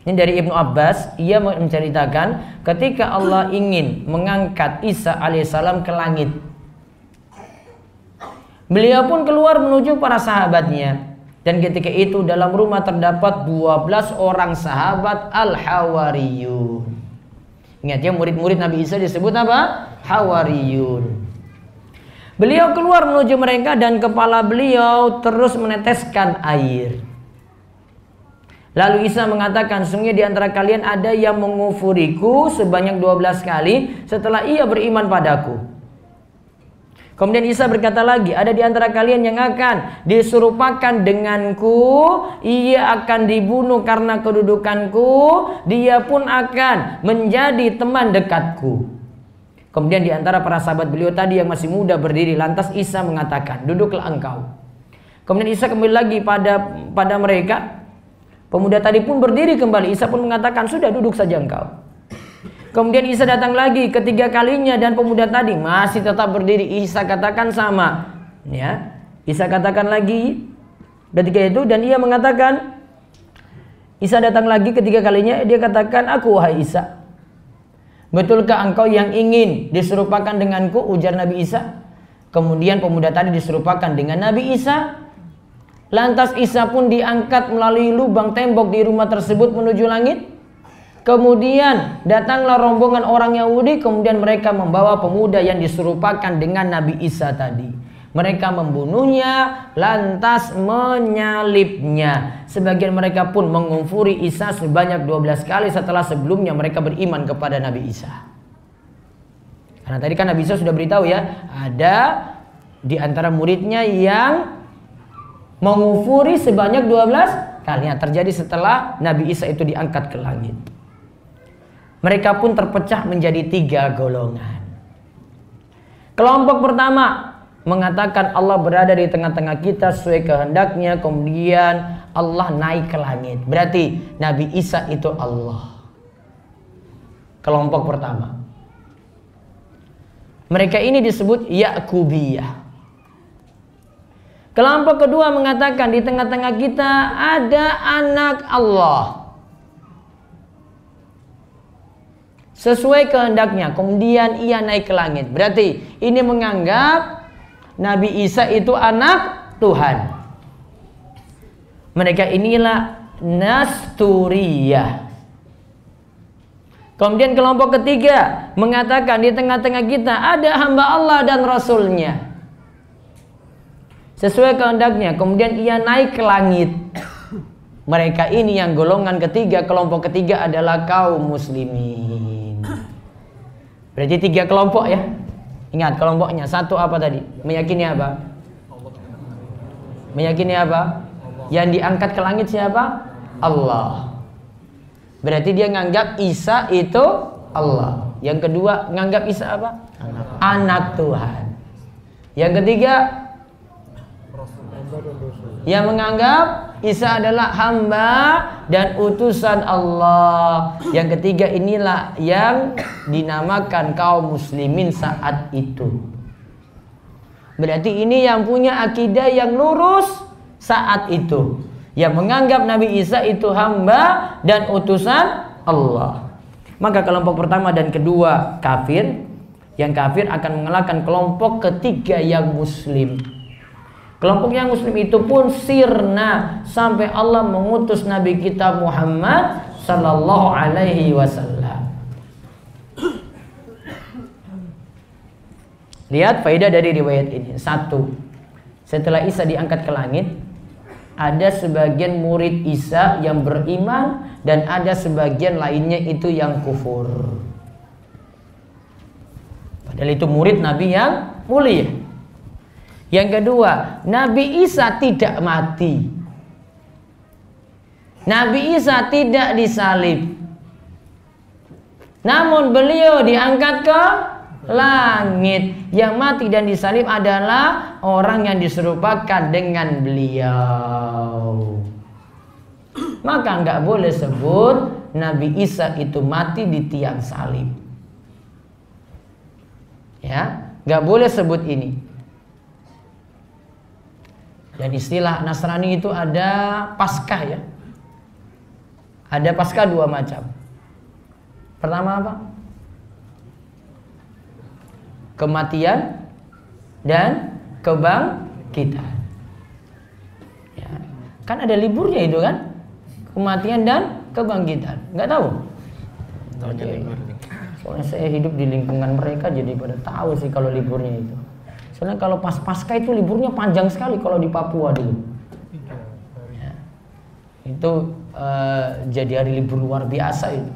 Ini dari Ibnu Abbas, ia menceritakan ketika Allah ingin mengangkat Isa alaihissalam ke langit. Beliau pun keluar menuju para sahabatnya. Dan ketika itu dalam rumah terdapat 12 orang sahabat Al-Hawariyun. Ingat ya, murid-murid Nabi Isa disebut apa? Hawariyun. Beliau keluar menuju mereka dan kepala beliau terus meneteskan air. Lalu Isa mengatakan, sungguh di antara kalian ada yang mengufuriku sebanyak 12 kali setelah ia beriman padaku. Kemudian Isa berkata lagi, ada di antara kalian yang akan diserupakan denganku, ia akan dibunuh karena kedudukanku, dia pun akan menjadi teman dekatku. Kemudian di antara para sahabat beliau tadi yang masih muda berdiri, lantas Isa mengatakan, duduklah engkau. Kemudian Isa kembali lagi pada mereka. Pemuda tadi pun berdiri kembali. Isa pun mengatakan, sudah duduk saja engkau. Kemudian Isa datang lagi ketiga kalinya dan pemuda tadi masih tetap berdiri. Isa katakan sama. Ya, Isa katakan lagi ketika itu dan ia mengatakan, Isa datang lagi ketiga kalinya, dia katakan, aku wahai Isa, betulkah engkau yang ingin diserupakan denganku? Ujar Nabi Isa. Kemudian pemuda tadi diserupakan dengan Nabi Isa. Lantas Isa pun diangkat melalui lubang tembok di rumah tersebut menuju langit. Kemudian datanglah rombongan orang Yahudi. Kemudian mereka membawa pemuda yang diserupakan dengan Nabi Isa tadi. Mereka membunuhnya, lantas menyalibnya. Sebagian mereka pun mengufuri Isa sebanyak 12 kali setelah sebelumnya mereka beriman kepada Nabi Isa. Karena tadi kan Nabi Isa sudah beritahu ya, ada di antara muridnya yang mengufuri sebanyak 12 kali. Yang terjadi setelah Nabi Isa itu diangkat ke langit. Mereka pun terpecah menjadi 3 golongan. Kelompok pertama mengatakan Allah berada di tengah-tengah kita sesuai kehendaknya, kemudian Allah naik ke langit. Berarti Nabi Isa itu Allah. Kelompok pertama. Mereka ini disebut Ya'qubiyah. Kelompok kedua mengatakan di tengah-tengah kita ada anak Allah. Sesuai kehendaknya, kemudian ia naik ke langit. Berarti ini menganggap Nabi Isa itu anak Tuhan. Mereka inilah Nasturiyah. Kemudian kelompok ketiga mengatakan di tengah-tengah kita ada hamba Allah dan Rasulnya sesuai kehendaknya. Kemudian ia naik ke langit. Mereka ini yang golongan ketiga, kelompok ketiga adalah kaum muslimin. Berarti 3 kelompok ya. Ingat kelompoknya. Satu apa tadi? Meyakini apa? Meyakini apa? Yang diangkat ke langit siapa? Allah. Berarti dia nganggap Isa itu Allah. Yang kedua nganggap Isa apa? Anak Tuhan. Yang ketiga yang menganggap Isa adalah hamba dan utusan Allah. Yang ketiga inilah yang dinamakan kaum muslimin saat itu. Berarti ini yang punya akidah yang lurus saat itu, yang menganggap Nabi Isa itu hamba dan utusan Allah. Maka kelompok pertama dan kedua kafir. Yang kafir akan mengalahkan kelompok ketiga yang muslim. Kelompok yang muslim itu pun sirna sampai Allah mengutus Nabi kita Muhammad sallallahu alaihi wasallam. Lihat faedah dari riwayat ini. 1. Setelah Isa diangkat ke langit, ada sebagian murid Isa yang beriman dan ada sebagian lainnya itu yang kufur. Padahal itu murid Nabi yang mulia. Yang kedua, Nabi Isa tidak mati. Nabi Isa tidak disalib. Namun beliau diangkat ke langit. Yang mati dan disalib adalah orang yang diserupakan dengan beliau. Maka nggak boleh sebut Nabi Isa itu mati di tiang salib. Ya, nggak boleh sebut ini. Dan istilah Nasrani itu ada Paskah ya. Ada Paskah 2 macam. Pertama apa? Kematian dan kebangkitan. Ya. Kan ada liburnya itu kan? Kematian dan kebangkitan. Nggak tahu? Soalnya saya hidup di lingkungan mereka jadi pada tahu sih kalau liburnya itu. Soalnya kalau pas Paskah itu liburnya panjang sekali kalau di Papua dulu. Ya. Itu jadi hari libur luar biasa itu.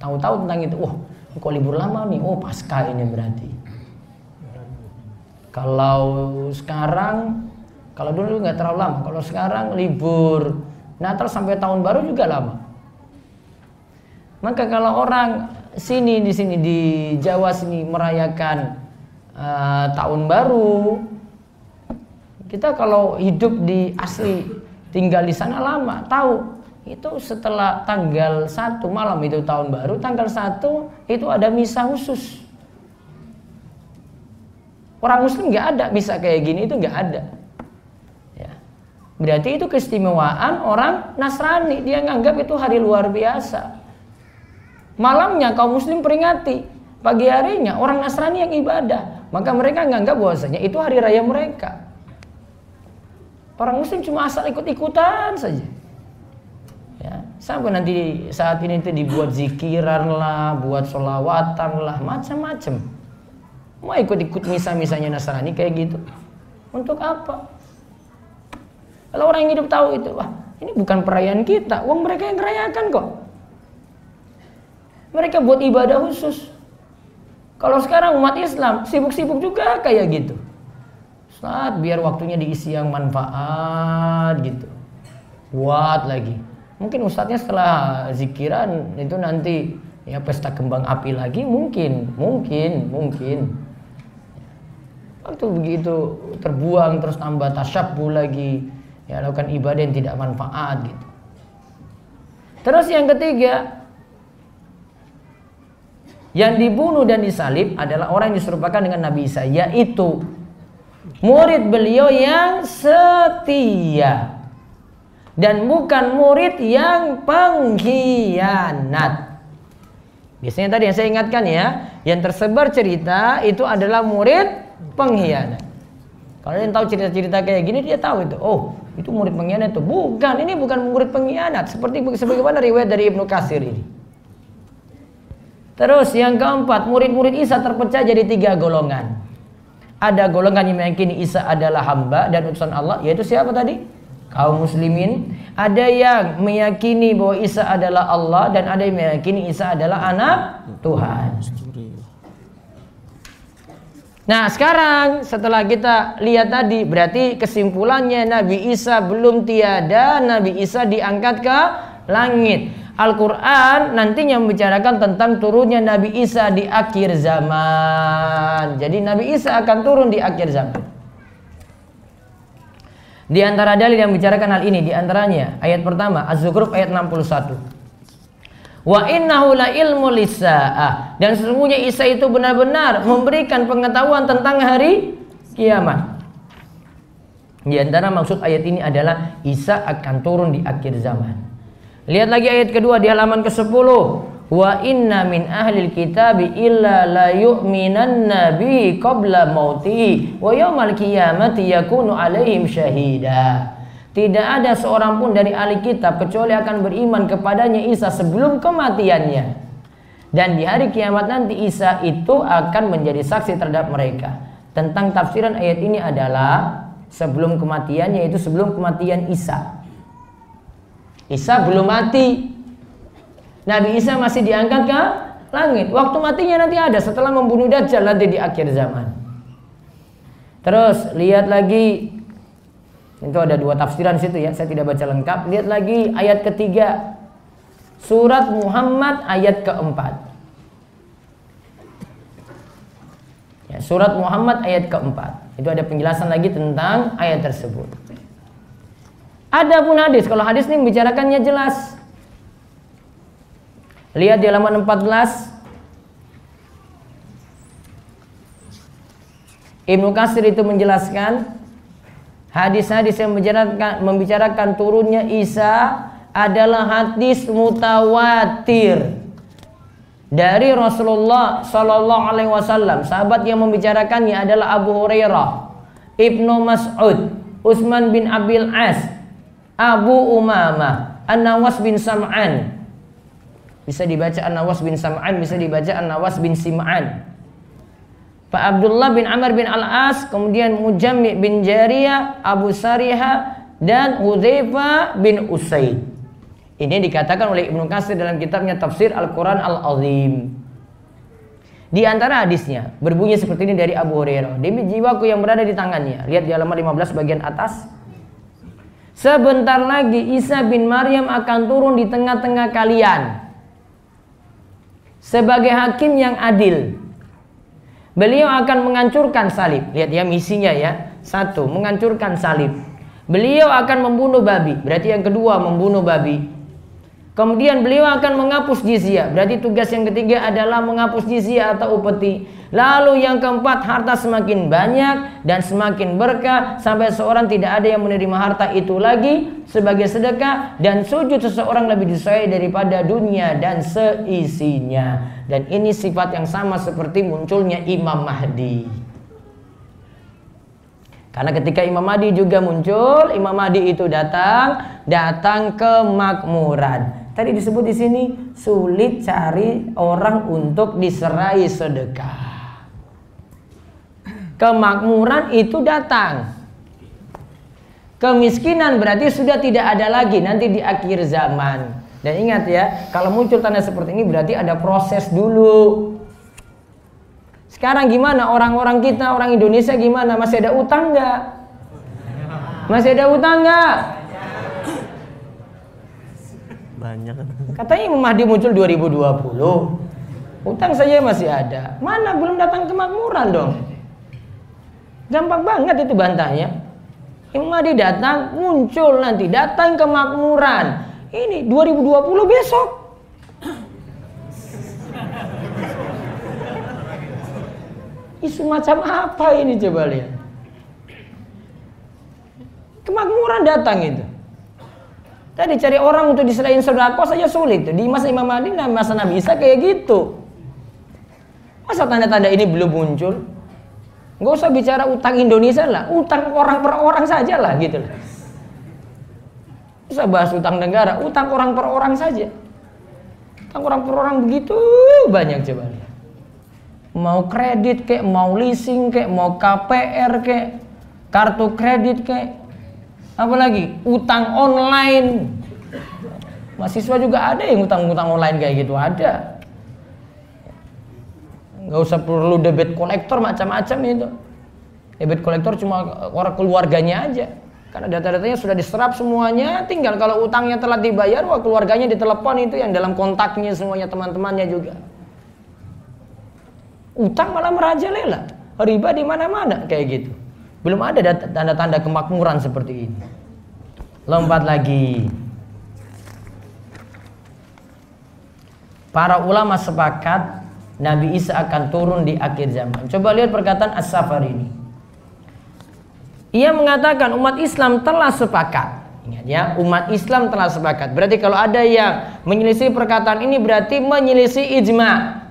Tahu-tahu tentang itu. Wah, kok libur lama nih? Oh, Paskah ini berarti. Kalau sekarang, kalau dulu nggak terlalu lama. Kalau sekarang libur Natal sampai tahun baru juga lama. Maka kalau orang di sini di Jawa sini merayakan tahun baru, kita kalau hidup di asli tinggal di sana lama tahu itu setelah tanggal 1 malam itu tahun baru, tanggal 1 itu ada misa khusus. Orang muslim nggak ada misa kayak gini, itu nggak ada ya. Berarti itu keistimewaan orang Nasrani, dia nganggap itu hari luar biasa. Malamnya kaum muslim peringati, pagi harinya orang Nasrani yang ibadah. Maka mereka nganggap bahwasanya itu hari raya mereka. Orang muslim cuma asal ikut-ikutan saja. Ya, sampai nanti saat ini itu dibuat zikiran lah, buat sholawatan lah, macam-macam. Mau ikut-ikut misa-misanya Nasrani kayak gitu. Untuk apa? Kalau orang yang hidup tahu itu, wah ini bukan perayaan kita, uang mereka yang ngerayakan kok. Mereka buat ibadah khusus. Kalau sekarang umat Islam sibuk-sibuk juga kayak gitu. Ustaz, biar waktunya diisi yang manfaat gitu. Buat lagi. Mungkin ustadznya setelah zikiran itu nanti ya pesta kembang api lagi mungkin. Waktu begitu terbuang terus tambah tasyabbu lagi. Ya lakukan ibadah yang tidak manfaat gitu. Terus yang ketiga, yang dibunuh dan disalib adalah orang yang diserupakan dengan Nabi Isa, yaitu murid beliau yang setia dan bukan murid yang pengkhianat. Biasanya tadi yang saya ingatkan ya, yang tersebar cerita itu adalah murid pengkhianat. Kalau yang tahu cerita-cerita kayak gini dia tahu itu. Oh, Itu murid pengkhianat itu. Bukan, ini bukan murid pengkhianat. Sebagaimana riwayat dari Ibnu Katsir ini. Terus yang keempat, murid-murid Isa terpecah jadi 3 golongan. Ada golongan yang meyakini Isa adalah hamba dan utusan Allah, yaitu siapa tadi? Kaum muslimin. Ada yang meyakini bahwa Isa adalah Allah dan ada yang meyakini Isa adalah anak Tuhan. Nah sekarang setelah kita lihat tadi, berarti kesimpulannya Nabi Isa belum tiada, Nabi Isa diangkat ke langit. Al-Quran nantinya membicarakan tentang turunnya Nabi Isa di akhir zaman. Jadi Nabi Isa akan turun di akhir zaman. Di antara dalil yang membicarakan hal ini, di antaranya ayat pertama Az-Zukhruf ayat 61. Wa innahu la ilmu lis-saa'ah, dan sesungguhnya Isa itu benar-benar memberikan pengetahuan tentang hari kiamat. Di antara maksud ayat ini adalah Isa akan turun di akhir zaman. Lihat lagi ayat kedua di halaman ke-10. Wa inna min ahlil kitabi illa la yu'minanna bihi qabla mautihi wa yawmal qiyamati yakunu alaihim syahida. Tidak ada seorang pun dari ahli kitab kecuali akan beriman kepadanya Isa sebelum kematiannya. Dan di hari kiamat nanti Isa itu akan menjadi saksi terhadap mereka. Tentang tafsiran ayat ini adalah sebelum kematiannya, yaitu sebelum kematian Isa. Isa belum mati. Nabi Isa masih diangkat ke langit. Waktu matinya nanti ada setelah membunuh Dajjal nanti di akhir zaman. Terus lihat lagi. Itu ada 2 tafsiran situ ya, saya tidak baca lengkap. Lihat lagi ayat ketiga, surat Muhammad ayat keempat. Ya, surat Muhammad ayat keempat. Itu ada penjelasan lagi tentang ayat tersebut. Adapun hadis, kalau hadis ini membicarakannya jelas. Lihat di halaman 14. Ibnu Katsir itu menjelaskan hadis-hadis yang membicarakan turunnya Isa adalah hadis mutawatir dari Rasulullah Sallallahu Alaihi Wasallam. Sahabat yang membicarakannya adalah Abu Hurairah, Ibnu Mas'ud, Utsman bin Abil As, Abu Umamah, An-Nawas bin Sam'an. Bisa dibaca An-Nawas bin Sam'an, bisa dibaca An-Nawas bin Sim'an. Pak Abdullah bin Amr bin Al-As, kemudian Mujammi bin Jariyah, Abu Sariha, dan Hudzaifah bin Usaid. Ini dikatakan oleh Ibnu Katsir dalam kitabnya Tafsir Al-Quran Al-Azim. Di antara hadisnya berbunyi seperti ini dari Abu Hurairah. Demi jiwaku yang berada di tangannya. Lihat di halaman 15 bagian atas. Sebentar lagi Isa bin Maryam akan turun di tengah-tengah kalian sebagai hakim yang adil. Beliau akan menghancurkan salib. Lihat ya misinya ya. 1, menghancurkan salib. Beliau akan membunuh babi. Berarti yang kedua membunuh babi. Kemudian beliau akan menghapus jizyah. Berarti tugas yang ketiga adalah menghapus jizyah atau upeti. Lalu yang keempat, harta semakin banyak dan semakin berkah sampai seorang tidak ada yang menerima harta itu lagi sebagai sedekah, dan sujud seseorang lebih disukai daripada dunia dan seisinya. Dan ini sifat yang sama seperti munculnya Imam Mahdi. Karena ketika Imam Mahdi juga muncul, Imam Mahdi itu datang kemakmuran. Tadi disebut di sini sulit cari orang untuk diserai sedekah. Kemakmuran itu datang. Kemiskinan berarti sudah tidak ada lagi nanti di akhir zaman. Dan ingat ya, kalau muncul tanda seperti ini berarti ada proses dulu. Sekarang gimana orang-orang kita, orang Indonesia gimana? Masih ada utang nggak? Masih ada utang nggak? Banyak. Katanya Imam Mahdi muncul 2020. Utang saja masih ada. Mana belum datang kemakmuran dong? Gampang banget itu bantahnya. Imam Mahdi datang, muncul nanti, datang kemakmuran. Ini 2020 besok. Isu macam apa ini coba lihat. Kemakmuran datang itu. Tadi cari orang untuk diserahin sedekah saja sulit. Di masa Imam Mahdi, masa Nabi Isa kayak gitu. Masa tanda-tanda ini belum muncul? Nggak usah bicara utang Indonesia lah, utang orang per orang saja lah gitu lah. Bisa bahas utang negara, utang orang per orang saja. Utang orang per orang begitu banyak coba. Mau kredit kek, mau leasing kek, mau KPR kek, kartu kredit kek, apalagi utang online. Mahasiswa juga ada yang utang-utang online kayak gitu, ada. Nggak usah perlu debit kolektor macam-macam itu. Debit kolektor cuma orang keluarganya aja. Karena data-datanya sudah diserap semuanya, tinggal kalau utangnya telah dibayar, wah keluarganya ditelepon itu yang dalam kontaknya semuanya, teman-temannya juga. Utang malah merajalela, riba di mana-mana kayak gitu. Belum ada tanda-tanda kemakmuran seperti ini. Lompat lagi. Para ulama sepakat Nabi Isa akan turun di akhir zaman. Coba lihat perkataan As-Safari ini. Ia mengatakan umat Islam telah sepakat. Ingat ya, umat Islam telah sepakat. Berarti kalau ada yang menyelisih perkataan ini berarti menyelisih ijma.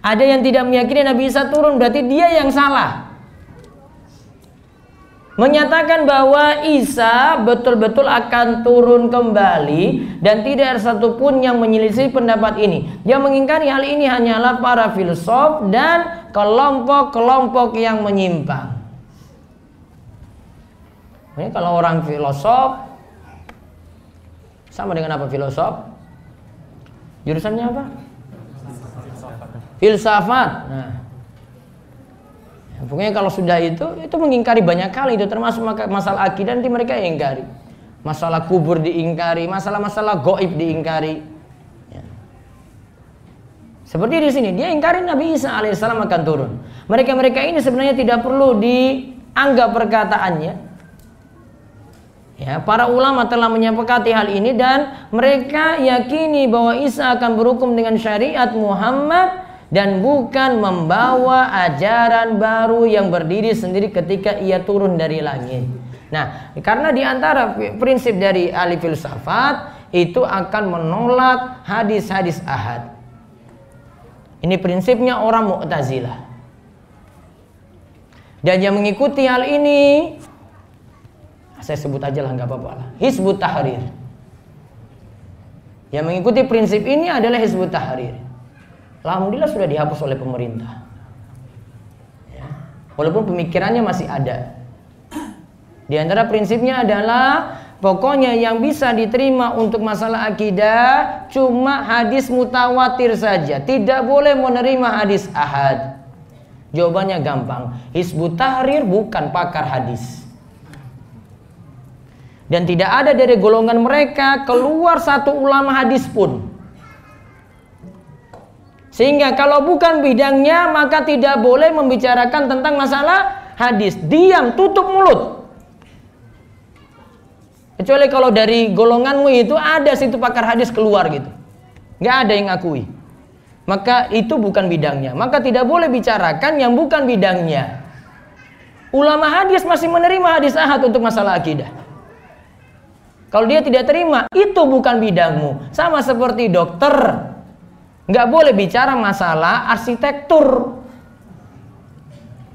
Ada yang tidak meyakini Nabi Isa turun berarti dia yang salah. Menyatakan bahwa Isa betul-betul akan turun kembali dan tidak ada satupun yang menyelisih pendapat ini. Yang mengingkari hal ini hanyalah para filsuf dan kelompok-kelompok yang menyimpang. Ini kalau orang filosof sama dengan apa filosof? Jurusannya apa? Filsafat. Nah, pokoknya kalau sudah itu mengingkari banyak kali itu, termasuk masalah akidah nanti mereka ingkari. Masalah kubur diingkari, masalah-masalah gaib diingkari. Ya. Seperti di sini dia ingkari Nabi Isa alaihissalam akan turun. Mereka-mereka ini sebenarnya tidak perlu dianggap perkataannya. Ya, para ulama telah menyepakati hal ini dan mereka yakini bahwa Isa akan berhukum dengan syariat Muhammad dan bukan membawa ajaran baru yang berdiri sendiri ketika ia turun dari langit. Nah, karena diantara prinsip dari ahli filsafat itu akan menolak hadis-hadis ahad. Ini prinsipnya orang Mu'tazilah. Dan yang mengikuti hal ini, saya sebut aja lah, nggak apa-apa lah, Hizbut Tahrir. Yang mengikuti prinsip ini adalah Hizbut Tahrir. Alhamdulillah sudah dihapus oleh pemerintah. Ya. Walaupun pemikirannya masih ada. Di antara prinsipnya adalah pokoknya yang bisa diterima untuk masalah akidah cuma hadis mutawatir saja. Tidak boleh menerima hadis ahad. Jawabannya gampang. Hizbut Tahrir bukan pakar hadis. Dan tidak ada dari golongan mereka keluar satu ulama hadis pun. Sehingga kalau bukan bidangnya maka tidak boleh membicarakan tentang masalah hadis. Diam, tutup mulut. Kecuali kalau dari golonganmu itu ada situ pakar hadis keluar gitu. Nggak ada yang ngakui. Maka itu bukan bidangnya. Maka tidak boleh bicarakan yang bukan bidangnya. Ulama hadis masih menerima hadis ahad untuk masalah akidah. Kalau dia tidak terima, itu bukan bidangmu. Sama seperti dokter, nggak boleh bicara masalah arsitektur.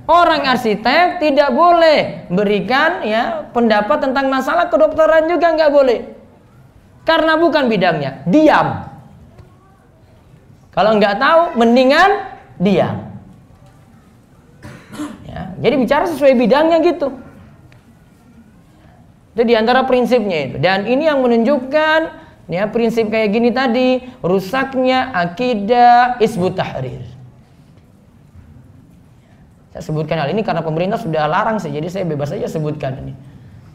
Orang arsitek tidak boleh berikan ya pendapat tentang masalah kedokteran juga nggak boleh, karena bukan bidangnya. Diam. Kalau nggak tahu, mendingan diam. Ya, jadi bicara sesuai bidangnya gitu. Itu diantara prinsipnya itu. Dan ini yang menunjukkan ya prinsip kayak gini tadi, rusaknya akidah Hizbut Tahrir. Saya sebutkan hal ini karena pemerintah sudah larang sih, jadi saya bebas saja sebutkan ini.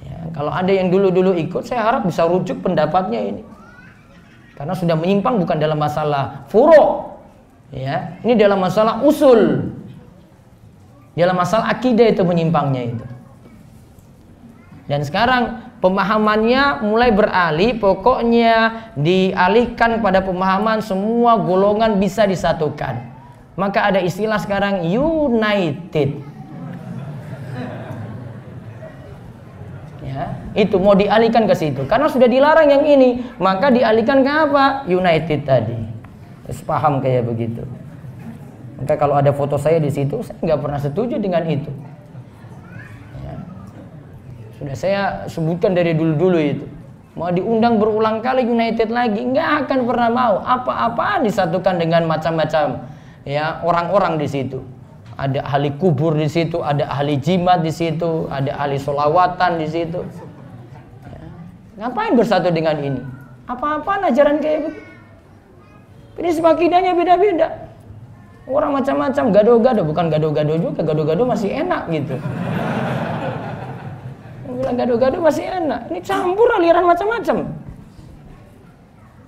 Ya, kalau ada yang dulu-dulu ikut, saya harap bisa rujuk pendapatnya ini. Karena sudah menyimpang bukan dalam masalah furu', ya, ini dalam masalah usul. Dalam masalah akidah itu menyimpangnya itu. Dan sekarang pemahamannya mulai beralih, pokoknya dialihkan pada pemahaman semua golongan bisa disatukan. Maka ada istilah sekarang united. Ya, itu mau dialihkan ke situ. Karena sudah dilarang yang ini, maka dialihkan ke apa? United tadi. Terus paham kayak begitu. Maka kalau ada foto saya di situ, saya nggak pernah setuju dengan itu. Sudah saya sebutkan dari dulu-dulu itu. Mau diundang berulang kali United lagi, nggak akan pernah mau. Apa-apaan disatukan dengan macam-macam ya orang-orang di situ. Ada ahli kubur di situ, ada ahli jimat di situ, ada ahli solawatan di situ. Ya. Ngapain bersatu dengan ini? Apa-apaan ajaran kayak begitu? Prinsip akidahnya beda-beda. Orang macam-macam, gado-gado, bukan gado-gado juga, gado-gado masih enak gitu. Bilang gado-gado masih enak. Ini campur aliran macam-macam.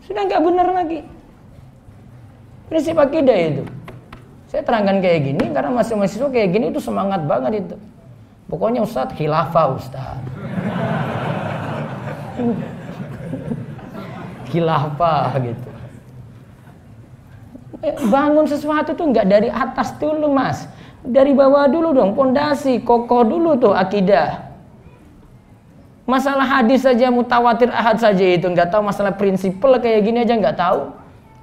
Sudah nggak benar lagi. Prinsip akidah itu. Saya terangkan kayak gini karena mahasiswa kayak gini itu semangat banget itu. Pokoknya Ustadz khilafah Ustadz. Khilafah gitu. Bangun sesuatu tuh nggak dari atas dulu mas. Dari bawah dulu dong. Pondasi kokoh dulu tuh akidah. Masalah hadis saja mutawatir ahad saja itu nggak tahu, masalah prinsipal kayak gini aja nggak tahu.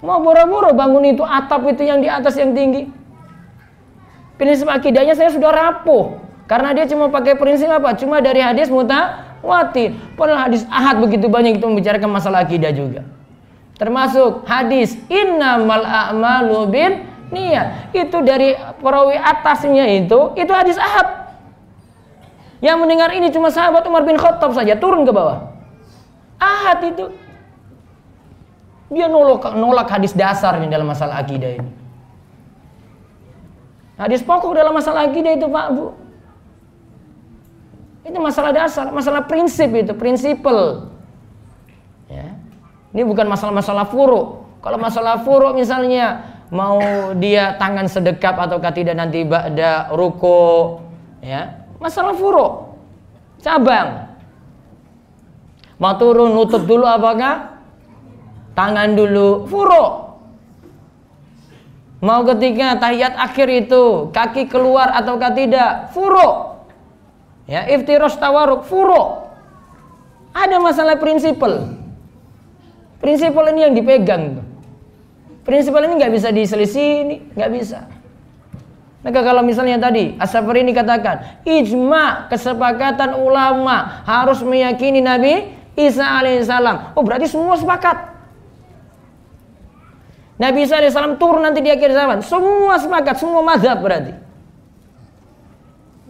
Mau boro-boro bangun itu atap itu yang di atas yang tinggi. Prinsip akidahnya saya sudah rapuh karena dia cuma pakai prinsip apa? Cuma dari hadis mutawatir. Padahal hadis ahad begitu banyak itu membicarakan masalah akidah juga. Termasuk hadis innamal a'malu bin niat. Itu dari perawi atasnya itu hadis ahad. Yang mendengar ini cuma sahabat Umar bin Khattab saja, turun ke bawah. Ahad itu. Dia nolak hadis dasar ini dalam masalah akidah ini. Hadis pokok dalam masalah akidah itu Pak Bu. Itu masalah dasar, masalah prinsip itu, prinsipal. Ya. Ini bukan masalah-masalah furu. Kalau masalah furu misalnya mau dia tangan sedekap ataukah tidak nanti ba'da ruku, ya. Masalah furu, cabang. Mau turun nutup dulu apakah? Tangan dulu, furu. Mau ketika tahiyat akhir itu kaki keluar ataukah tidak? Furu. Ya, iftirosh tawaruk, furu. Ada masalah prinsipal. Prinsipal ini yang dipegang. Prinsipal ini nggak bisa diselisih, nggak bisa. Maka kalau misalnya tadi As-Safari ini katakan ijma, kesepakatan ulama harus meyakini Nabi Isa alaihissalam. Oh berarti semua sepakat. Nabi Isa alaihissalam turun nanti di akhir zaman. Semua sepakat, semua mazhab berarti.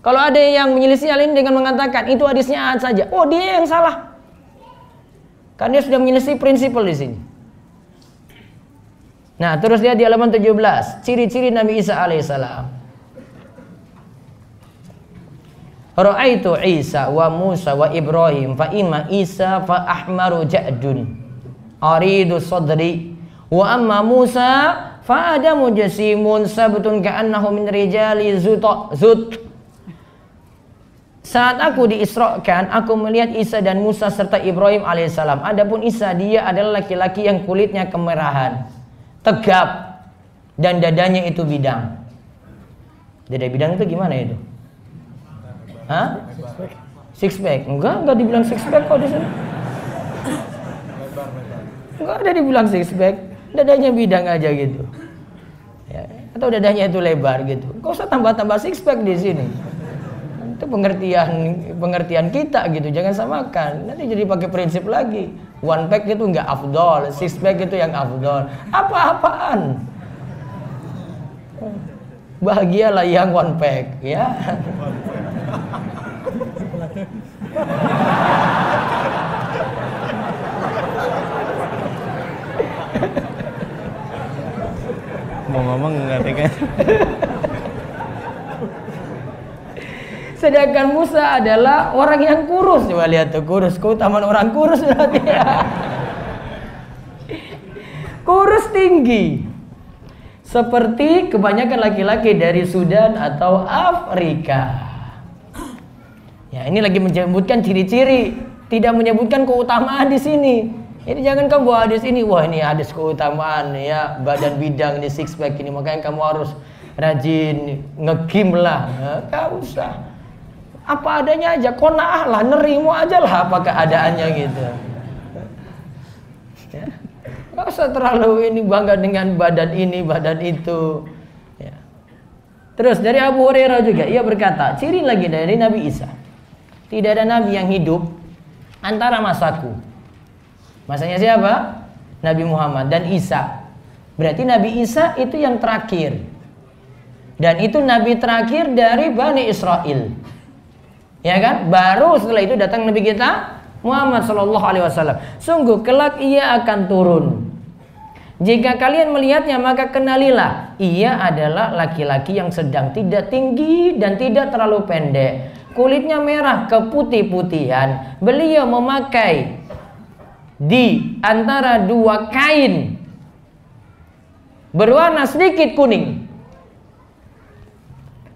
Kalau ada yang menyelisih hal ini dengan mengatakan itu hadisnya ahad saja, oh dia yang salah. Karena dia sudah menyelisih prinsipal di sini. Nah terus lihat di halaman 17 ciri-ciri Nabi Isa alaihissalam. Ra'aitu Isa wa Musa wa Ibrahim fa imma Isa fa ahmaru ja'dun aridu sadri wa amma Musa fa adamu jasimun sabtun ka'annahu min rijali zut. Saat aku diisrakan, aku melihat Isa dan Musa serta Ibrahim alaihissalam. Adapun Isa, dia adalah laki-laki yang kulitnya kemerahan, tegap, dan dadanya itu bidang. Dada bidang itu gimana itu? Hah? Six pack? Enggak dibilang six pack kok di sini. Enggak ada dibilang six pack. Dadanya bidang aja gitu. Ya, atau dadanya itu lebar gitu. Kok usah tambah-tambah six pack di sini? Itu pengertian kita gitu. Jangan samakan. Nanti jadi pakai prinsip lagi. One pack itu enggak afdol, six pack itu yang afdol. Apa-apaan? Bahagialah yang one pack, ya. Mau ngomong nggak tekan. Sedangkan Musa adalah orang yang kurus. Coba lihat tuh, kurus. Keutamaan orang kurus berarti ya. Kurus tinggi. Seperti kebanyakan laki-laki dari Sudan atau Afrika. Ya, ini lagi menyebutkan ciri-ciri, tidak menyebutkan keutamaan di sini. Jadi jangan kamu bawa hadis ini, wah ini hadis keutamaan ya, badan bidang ini six pack ini, makanya kamu harus rajin nge-gym lah. Enggak usah. Apa adanya aja, qanaah lah, nerimo aja lah apa keadaannya gitu. Ya. Enggak usah terlalu ini bangga dengan badan ini, badan itu. Ya. Terus dari Abu Hurairah juga ia berkata, ciri lagi dari Nabi Isa. Tidak ada nabi yang hidup antara masaku. Masanya siapa? Nabi Muhammad dan Isa. Berarti Nabi Isa itu yang terakhir. Dan itu nabi terakhir dari Bani Israel. Ya kan? Baru setelah itu datang nabi kita Muhammad sallallahu alaihi wasallam. Sungguh kelak ia akan turun. Jika kalian melihatnya maka kenalilah ia adalah laki-laki yang sedang tidak tinggi dan tidak terlalu pendek. Kulitnya merah keputih-putihan. Beliau memakai di antara dua kain berwarna sedikit kuning.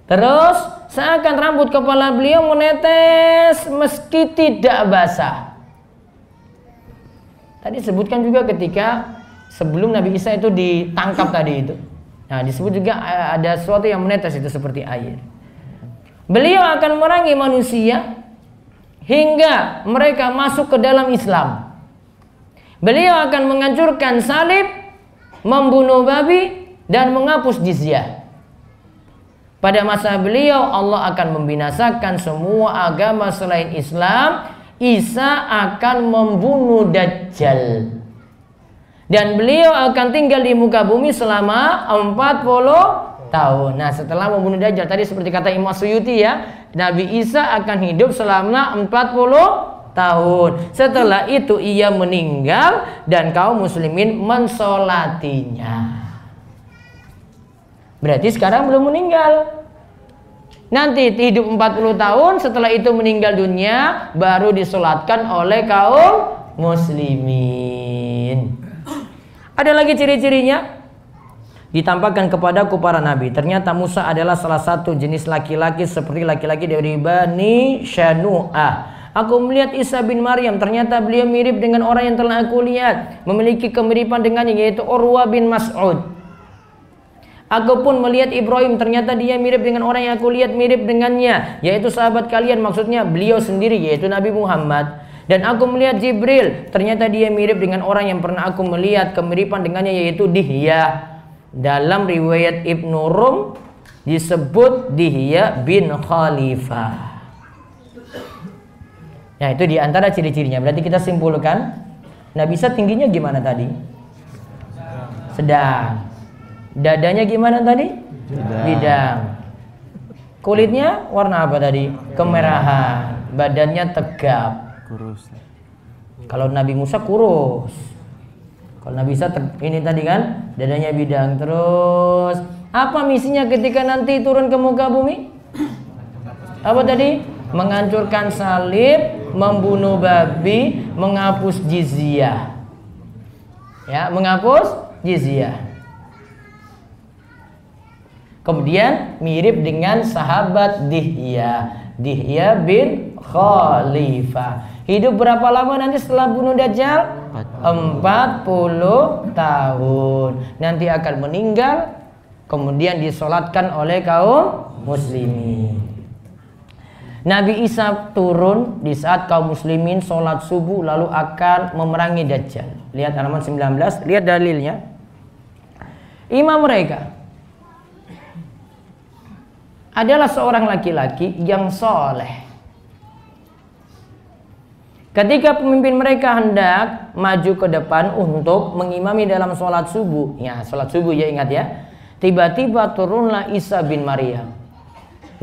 Terus seakan rambut kepala beliau menetes meski tidak basah. Tadi sebutkan juga ketika sebelum Nabi Isa itu ditangkap tadi itu. Nah, disebut juga ada sesuatu yang menetes itu seperti air. Beliau akan merangi manusia hingga mereka masuk ke dalam Islam. Beliau akan menghancurkan salib, membunuh babi, dan menghapus jizyah. Pada masa beliau Allah akan membinasakan semua agama selain Islam. Isa akan membunuh Dajjal. Dan beliau akan tinggal di muka bumi selama 40 tahun. Nah, setelah membunuh Dajjal tadi seperti kata Imam Suyuti ya, Nabi Isa akan hidup selama 40 tahun. Setelah itu ia meninggal dan kaum muslimin mensolatinya. Berarti sekarang belum meninggal. Nanti hidup 40 tahun, setelah itu meninggal dunia, baru disolatkan oleh kaum muslimin. Ada lagi ciri-cirinya. Ditampakkan kepadaku para nabi. Ternyata Musa adalah salah satu jenis laki-laki seperti laki-laki dari Bani Syanu'ah. Aku melihat Isa bin Maryam. Ternyata beliau mirip dengan orang yang telah aku lihat. Memiliki kemiripan dengannya, yaitu Urwa bin Mas'ud. Aku pun melihat Ibrahim, ternyata dia mirip dengan orang yang aku lihat mirip dengannya, yaitu sahabat kalian, maksudnya beliau sendiri, yaitu Nabi Muhammad. Dan aku melihat Jibril, ternyata dia mirip dengan orang yang pernah aku melihat kemiripan dengannya, yaitu Dihya. Dalam riwayat Ibnu Rum disebut Dihya bin Khalifah. Nah, itu diantara ciri-cirinya. Berarti kita simpulkan, Nabi Isa tingginya gimana tadi? Sedang. Dadanya gimana tadi? Bidang. Kulitnya warna apa tadi? Kemerahan. Badannya tegap. Kurus. Kalau Nabi Musa kurus. Kalau Nabi Isa ini tadi kan dadanya bidang. Terus apa misinya ketika nanti turun ke muka bumi? Apa tadi? Menghancurkan salib, membunuh babi, menghapus jizyah. Ya, menghapus jizyah. Kemudian mirip dengan sahabat Dihya bin Khalifah. Hidup berapa lama nanti setelah bunuh Dajjal? 40 tahun. Nanti akan meninggal, kemudian disolatkan oleh kaum muslimin. Nabi Isa turun di saat kaum muslimin sholat subuh, lalu akan memerangi Dajjal. Lihat halaman 19, lihat dalilnya. Imam mereka adalah seorang laki-laki yang soleh. Ketika pemimpin mereka hendak maju ke depan untuk mengimami dalam sholat subuh, ya sholat subuh ya, ingat ya, tiba-tiba turunlah Isa bin Maryam.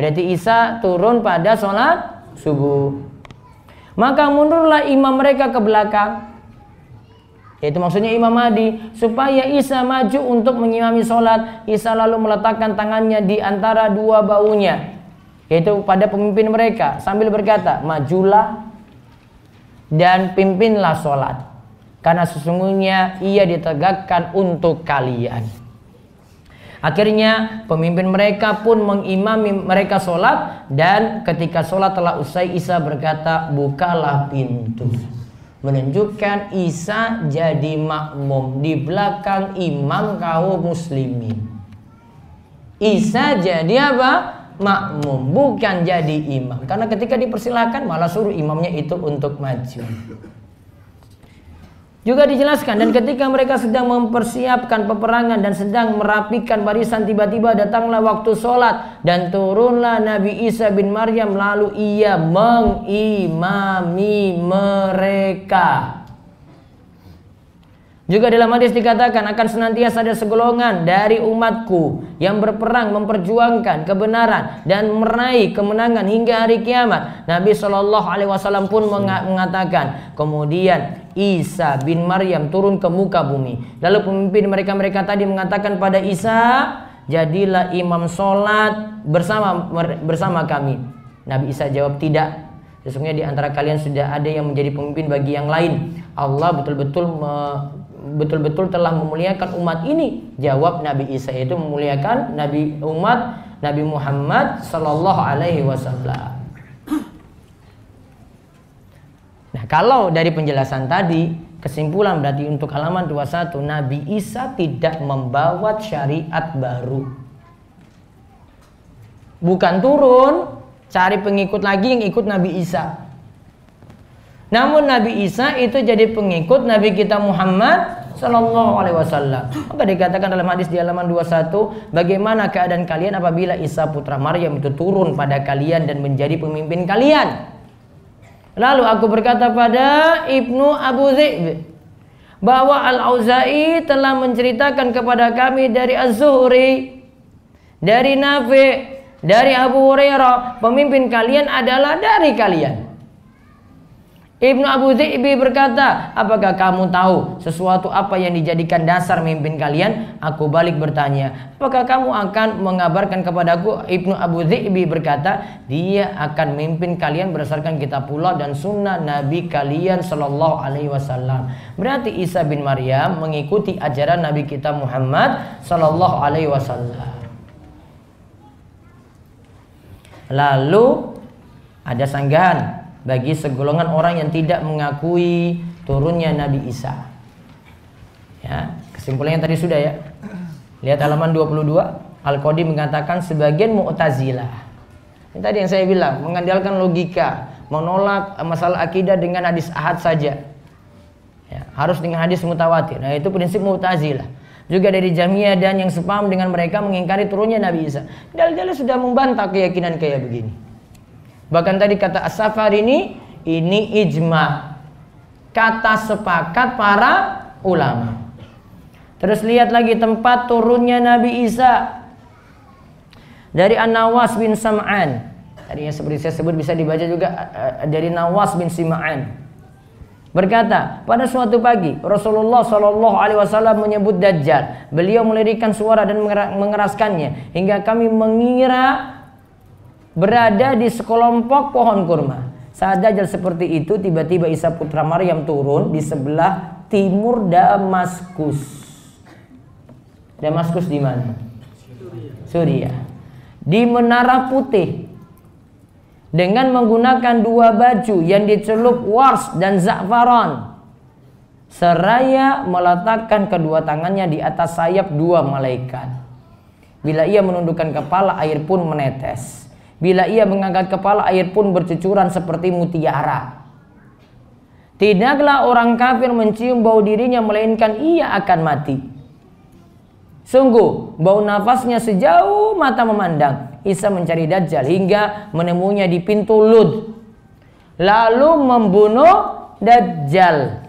Berarti Isa turun pada sholat subuh. Maka mundurlah imam mereka ke belakang, yaitu maksudnya Imam Mahdi, supaya Isa maju untuk mengimami sholat. Isa lalu meletakkan tangannya di antara dua baunya, yaitu pada pemimpin mereka, sambil berkata, majulah dan pimpinlah sholat, karena sesungguhnya ia ditegakkan untuk kalian. Akhirnya pemimpin mereka pun mengimami mereka sholat, dan ketika sholat telah usai, Isa berkata, bukalah pintu. Menunjukkan Isa jadi makmum di belakang imam kaum muslimin. Isa jadi apa? Makmum, bukan jadi imam. Karena ketika dipersilahkan malah suruh imamnya itu untuk maju. Juga dijelaskan, dan ketika mereka sedang mempersiapkan peperangan dan sedang merapikan barisan, tiba-tiba datanglah waktu sholat dan turunlah Nabi Isa bin Maryam, lalu ia mengimami mereka. Juga dalam hadis dikatakan akan senantiasa ada segolongan dari umatku yang berperang memperjuangkan kebenaran dan meraih kemenangan hingga hari kiamat. Nabi SAW pun mengatakan, kemudian Isa bin Maryam turun ke muka bumi. Lalu pemimpin mereka tadi mengatakan pada Isa, jadilah imam sholat bersama kami. Nabi Isa jawab, tidak. Sesungguhnya di antara kalian sudah ada yang menjadi pemimpin bagi yang lain. Allah betul-betul telah memuliakan umat ini. Jawab Nabi Isa, itu memuliakan Nabi Muhammad sallallahu alaihi wasallam. Nah, kalau dari penjelasan tadi, kesimpulan berarti untuk halaman 21, Nabi Isa tidak membawa syariat baru. Bukan turun cari pengikut lagi yang ikut Nabi Isa. Namun Nabi Isa itu jadi pengikut Nabi kita Muhammad sallallahu alaihi wasallam. Maka dikatakan dalam hadis di halaman 21, bagaimana keadaan kalian apabila Isa putra Maryam itu turun pada kalian dan menjadi pemimpin kalian? Lalu aku berkata pada Ibnu Abu Dhi'b bahwa Al-Auza'i telah menceritakan kepada kami dari Az-Zuhri, dari Nafi', dari Abu Hurairah, pemimpin kalian adalah dari kalian. Ibnu Abu Dhi'bi berkata, apakah kamu tahu sesuatu apa yang dijadikan dasar memimpin kalian? Aku balik bertanya, apakah kamu akan mengabarkan kepadaku? Ibnu Abu Dhi'bi berkata, dia akan memimpin kalian berdasarkan kitabullah dan sunnah Nabi kalian sallallahu alaihi wasallam. Berarti Isa bin Maryam mengikuti ajaran Nabi kita Muhammad sallallahu alaihi wasallam. Lalu ada sanggahan bagi segolongan orang yang tidak mengakui turunnya Nabi Isa. Ya, kesimpulannya tadi sudah ya. Lihat halaman 22, Al-Qadi mengatakan sebagian Mu'tazilah. Ini tadi yang saya bilang, mengandalkan logika, menolak masalah akidah dengan hadis ahad saja. Ya, harus dengan hadis mutawatir. Nah, itu prinsip Mu'tazilah. Juga dari Jahmiyah dan yang sepaham dengan mereka mengingkari turunnya Nabi Isa. Dalil-dalil sudah membantah keyakinan kayak begini. Bahkan tadi kata As-Safari ini ijma, kata sepakat para ulama. Terus lihat lagi tempat turunnya Nabi Isa dari An-Nawas bin Sam'an. Tadi yang seperti saya sebut bisa dibaca juga dari Nawas bin Sim'an. Berkata, pada suatu pagi Rasulullah Shallallahu Alaihi Wasallam menyebut Dajjal. Beliau melirikkan suara dan mengeraskannya hingga kami mengira berada di sekelompok pohon kurma. Saat Dajjal seperti itu, tiba-tiba Isa putra Maryam turun di sebelah timur Damaskus. Damaskus di mana? Suriah. Di Menara Putih. Dengan menggunakan dua baju yang dicelup wars dan za'faran. Seraya meletakkan kedua tangannya di atas sayap dua malaikat. Bila ia menundukkan kepala, air pun menetes. Bila ia mengangkat kepala, air pun bercucuran seperti mutiara. Tidaklah orang kafir mencium bau dirinya, melainkan ia akan mati. Sungguh, bau nafasnya sejauh mata memandang. Isa mencari Dajjal hingga menemuinya di pintu Lud. Lalu membunuh Dajjal.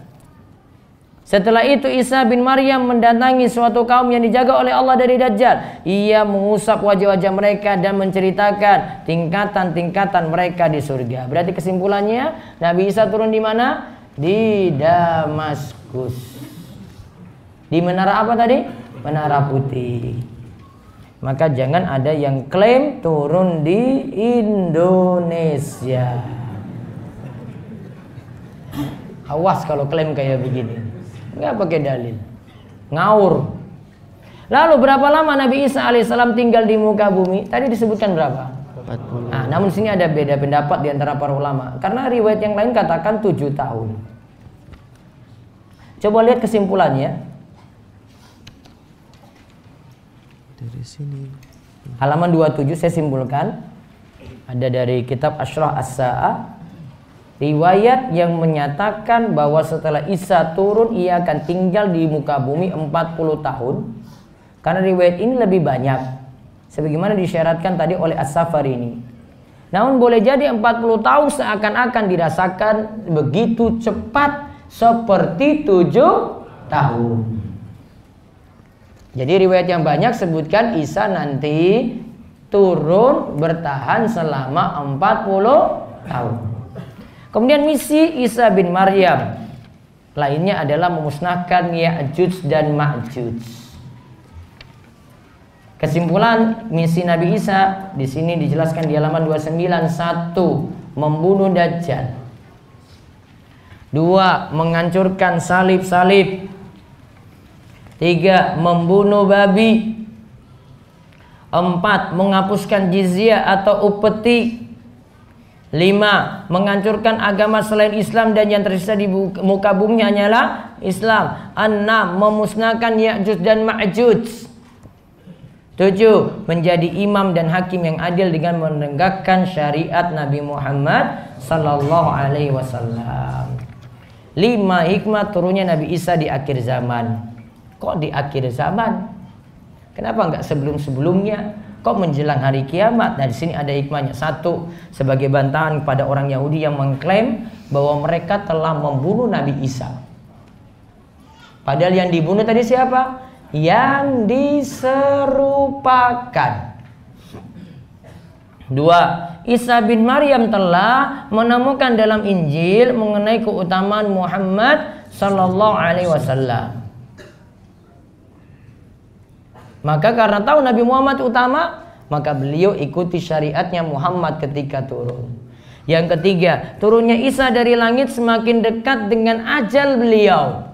Setelah itu Isa bin Maryam mendatangi suatu kaum yang dijaga oleh Allah dari Dajjal. Ia mengusap wajah-wajah mereka dan menceritakan tingkatan-tingkatan mereka di surga. Berarti kesimpulannya Nabi Isa turun di mana? Di Damaskus. Di menara apa tadi? Menara Putih. Maka jangan ada yang klaim turun di Indonesia. Awas kalau klaim kayak begini. Nggak pakai dalil, ngawur. Lalu berapa lama Nabi Isa alaihissalam tinggal di muka bumi? Tadi disebutkan berapa? 40. Nah, namun sini ada beda pendapat di antara para ulama. Karena riwayat yang lain katakan 7 tahun. Coba lihat kesimpulannya. Dari sini. Halaman 27 saya simpulkan. Ada dari kitab Asyrah As-Sa'ah. riwayat yang menyatakan bahwa setelah Isa turun ia akan tinggal di muka bumi 40 tahun. Karena riwayat ini lebih banyak, sebagaimana disyaratkan tadi oleh As-Safari ini. Namun boleh jadi 40 tahun seakan-akan dirasakan begitu cepat seperti 7 tahun. Jadi riwayat yang banyak sebutkan Isa nanti turun bertahan selama 40 tahun. Kemudian misi Isa bin Maryam lainnya adalah memusnahkan Ya'juj dan Ma'juj. Kesimpulan misi Nabi Isa di sini dijelaskan di halaman 291, membunuh Dajjal. 2. Menghancurkan salib-salib. 3. Membunuh babi. 4. Menghapuskan jizyah atau upeti. 5. Menghancurkan agama selain Islam dan yang tersisa di muka bumi hanyalah Islam. 6. Memusnahkan Ya'juj dan Ma'juj. 7. Menjadi imam dan hakim yang adil dengan menegakkan syariat Nabi Muhammad sallallahu alaihi wasallam. 5. Hikmah turunnya Nabi Isa di akhir zaman. Kok di akhir zaman? Kenapa enggak sebelum-sebelumnya? Kok menjelang hari kiamat? Nah, di sini ada hikmahnya. 1. Sebagai bantahan kepada orang Yahudi yang mengklaim bahwa mereka telah membunuh Nabi Isa. Padahal yang dibunuh tadi siapa? Yang diserupakan. 2. Isa bin Maryam telah menemukan dalam Injil mengenai keutamaan Muhammad sallallahu alaihi wasallam. Maka karena tahu Nabi Muhammad utama, maka beliau ikuti syariatnya Muhammad ketika turun. Yang ketiga, turunnya Isa dari langit semakin dekat dengan ajal beliau.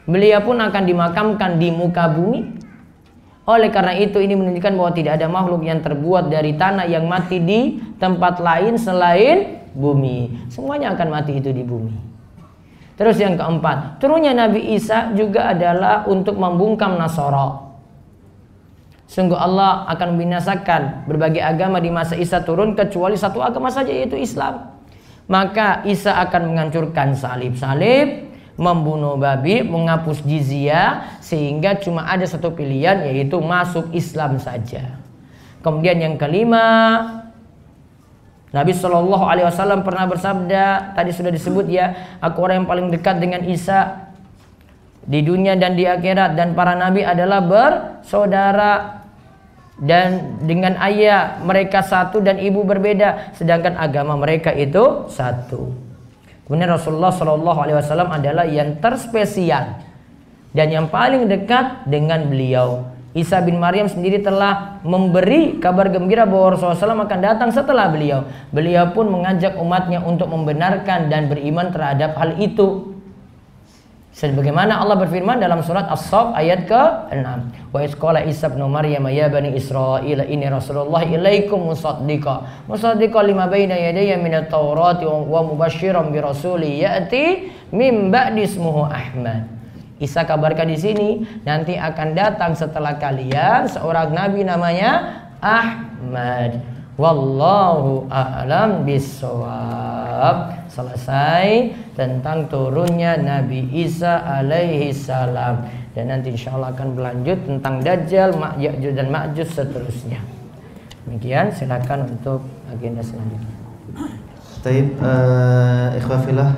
Beliau pun akan dimakamkan di muka bumi. Oleh karena itu ini menunjukkan bahwa tidak ada makhluk yang terbuat dari tanah yang mati di tempat lain selain bumi. Semuanya akan mati itu di bumi. Terus yang keempat, turunnya Nabi Isa juga adalah untuk membungkam Nasara. Sungguh Allah akan membinasakan berbagai agama di masa Isa turun kecuali satu agama saja, yaitu Islam. Maka Isa akan menghancurkan salib-salib, membunuh babi, menghapus jizyah, sehingga cuma ada satu pilihan, yaitu masuk Islam saja. Kemudian yang kelima, Nabi Shallallahu Alaihi Wasallam pernah bersabda, tadi sudah disebut ya, aku orang yang paling dekat dengan Isa di dunia dan di akhirat, dan para nabi adalah bersaudara, dan dengan ayah mereka satu dan ibu berbeda, sedangkan agama mereka itu satu. Kemudian Rasulullah Shallallahu Alaihi Wasallam adalah yang terspesial dan yang paling dekat dengan beliau. Isa bin Maryam sendiri telah memberi kabar gembira bahwa Rasulullah SAW akan datang setelah beliau. Beliau pun mengajak umatnya untuk membenarkan dan beriman terhadap hal itu. Sebagaimana Allah berfirman dalam surat As-Saff ayat ke-6. Wa iz qala Isa ibnu Maryam ya bani Israil inni Rasulullah ilaikum musaddiqan lima baina yadayya minat Taurati wa mubasysyiran bi rasuli ya'ti min ba'di ismuhu Ahmad. Isa kabarkan di sini nanti akan datang setelah kalian seorang nabi namanya Ahmad. Wallahu a'lam bissawab. Selesai tentang turunnya Nabi Isa alaihi salam. Dan nanti insyaallah akan berlanjut tentang Dajjal, Ya'juj dan Ma'juj seterusnya. Demikian, silakan untuk agenda selanjutnya. Taib, ikhwafillah,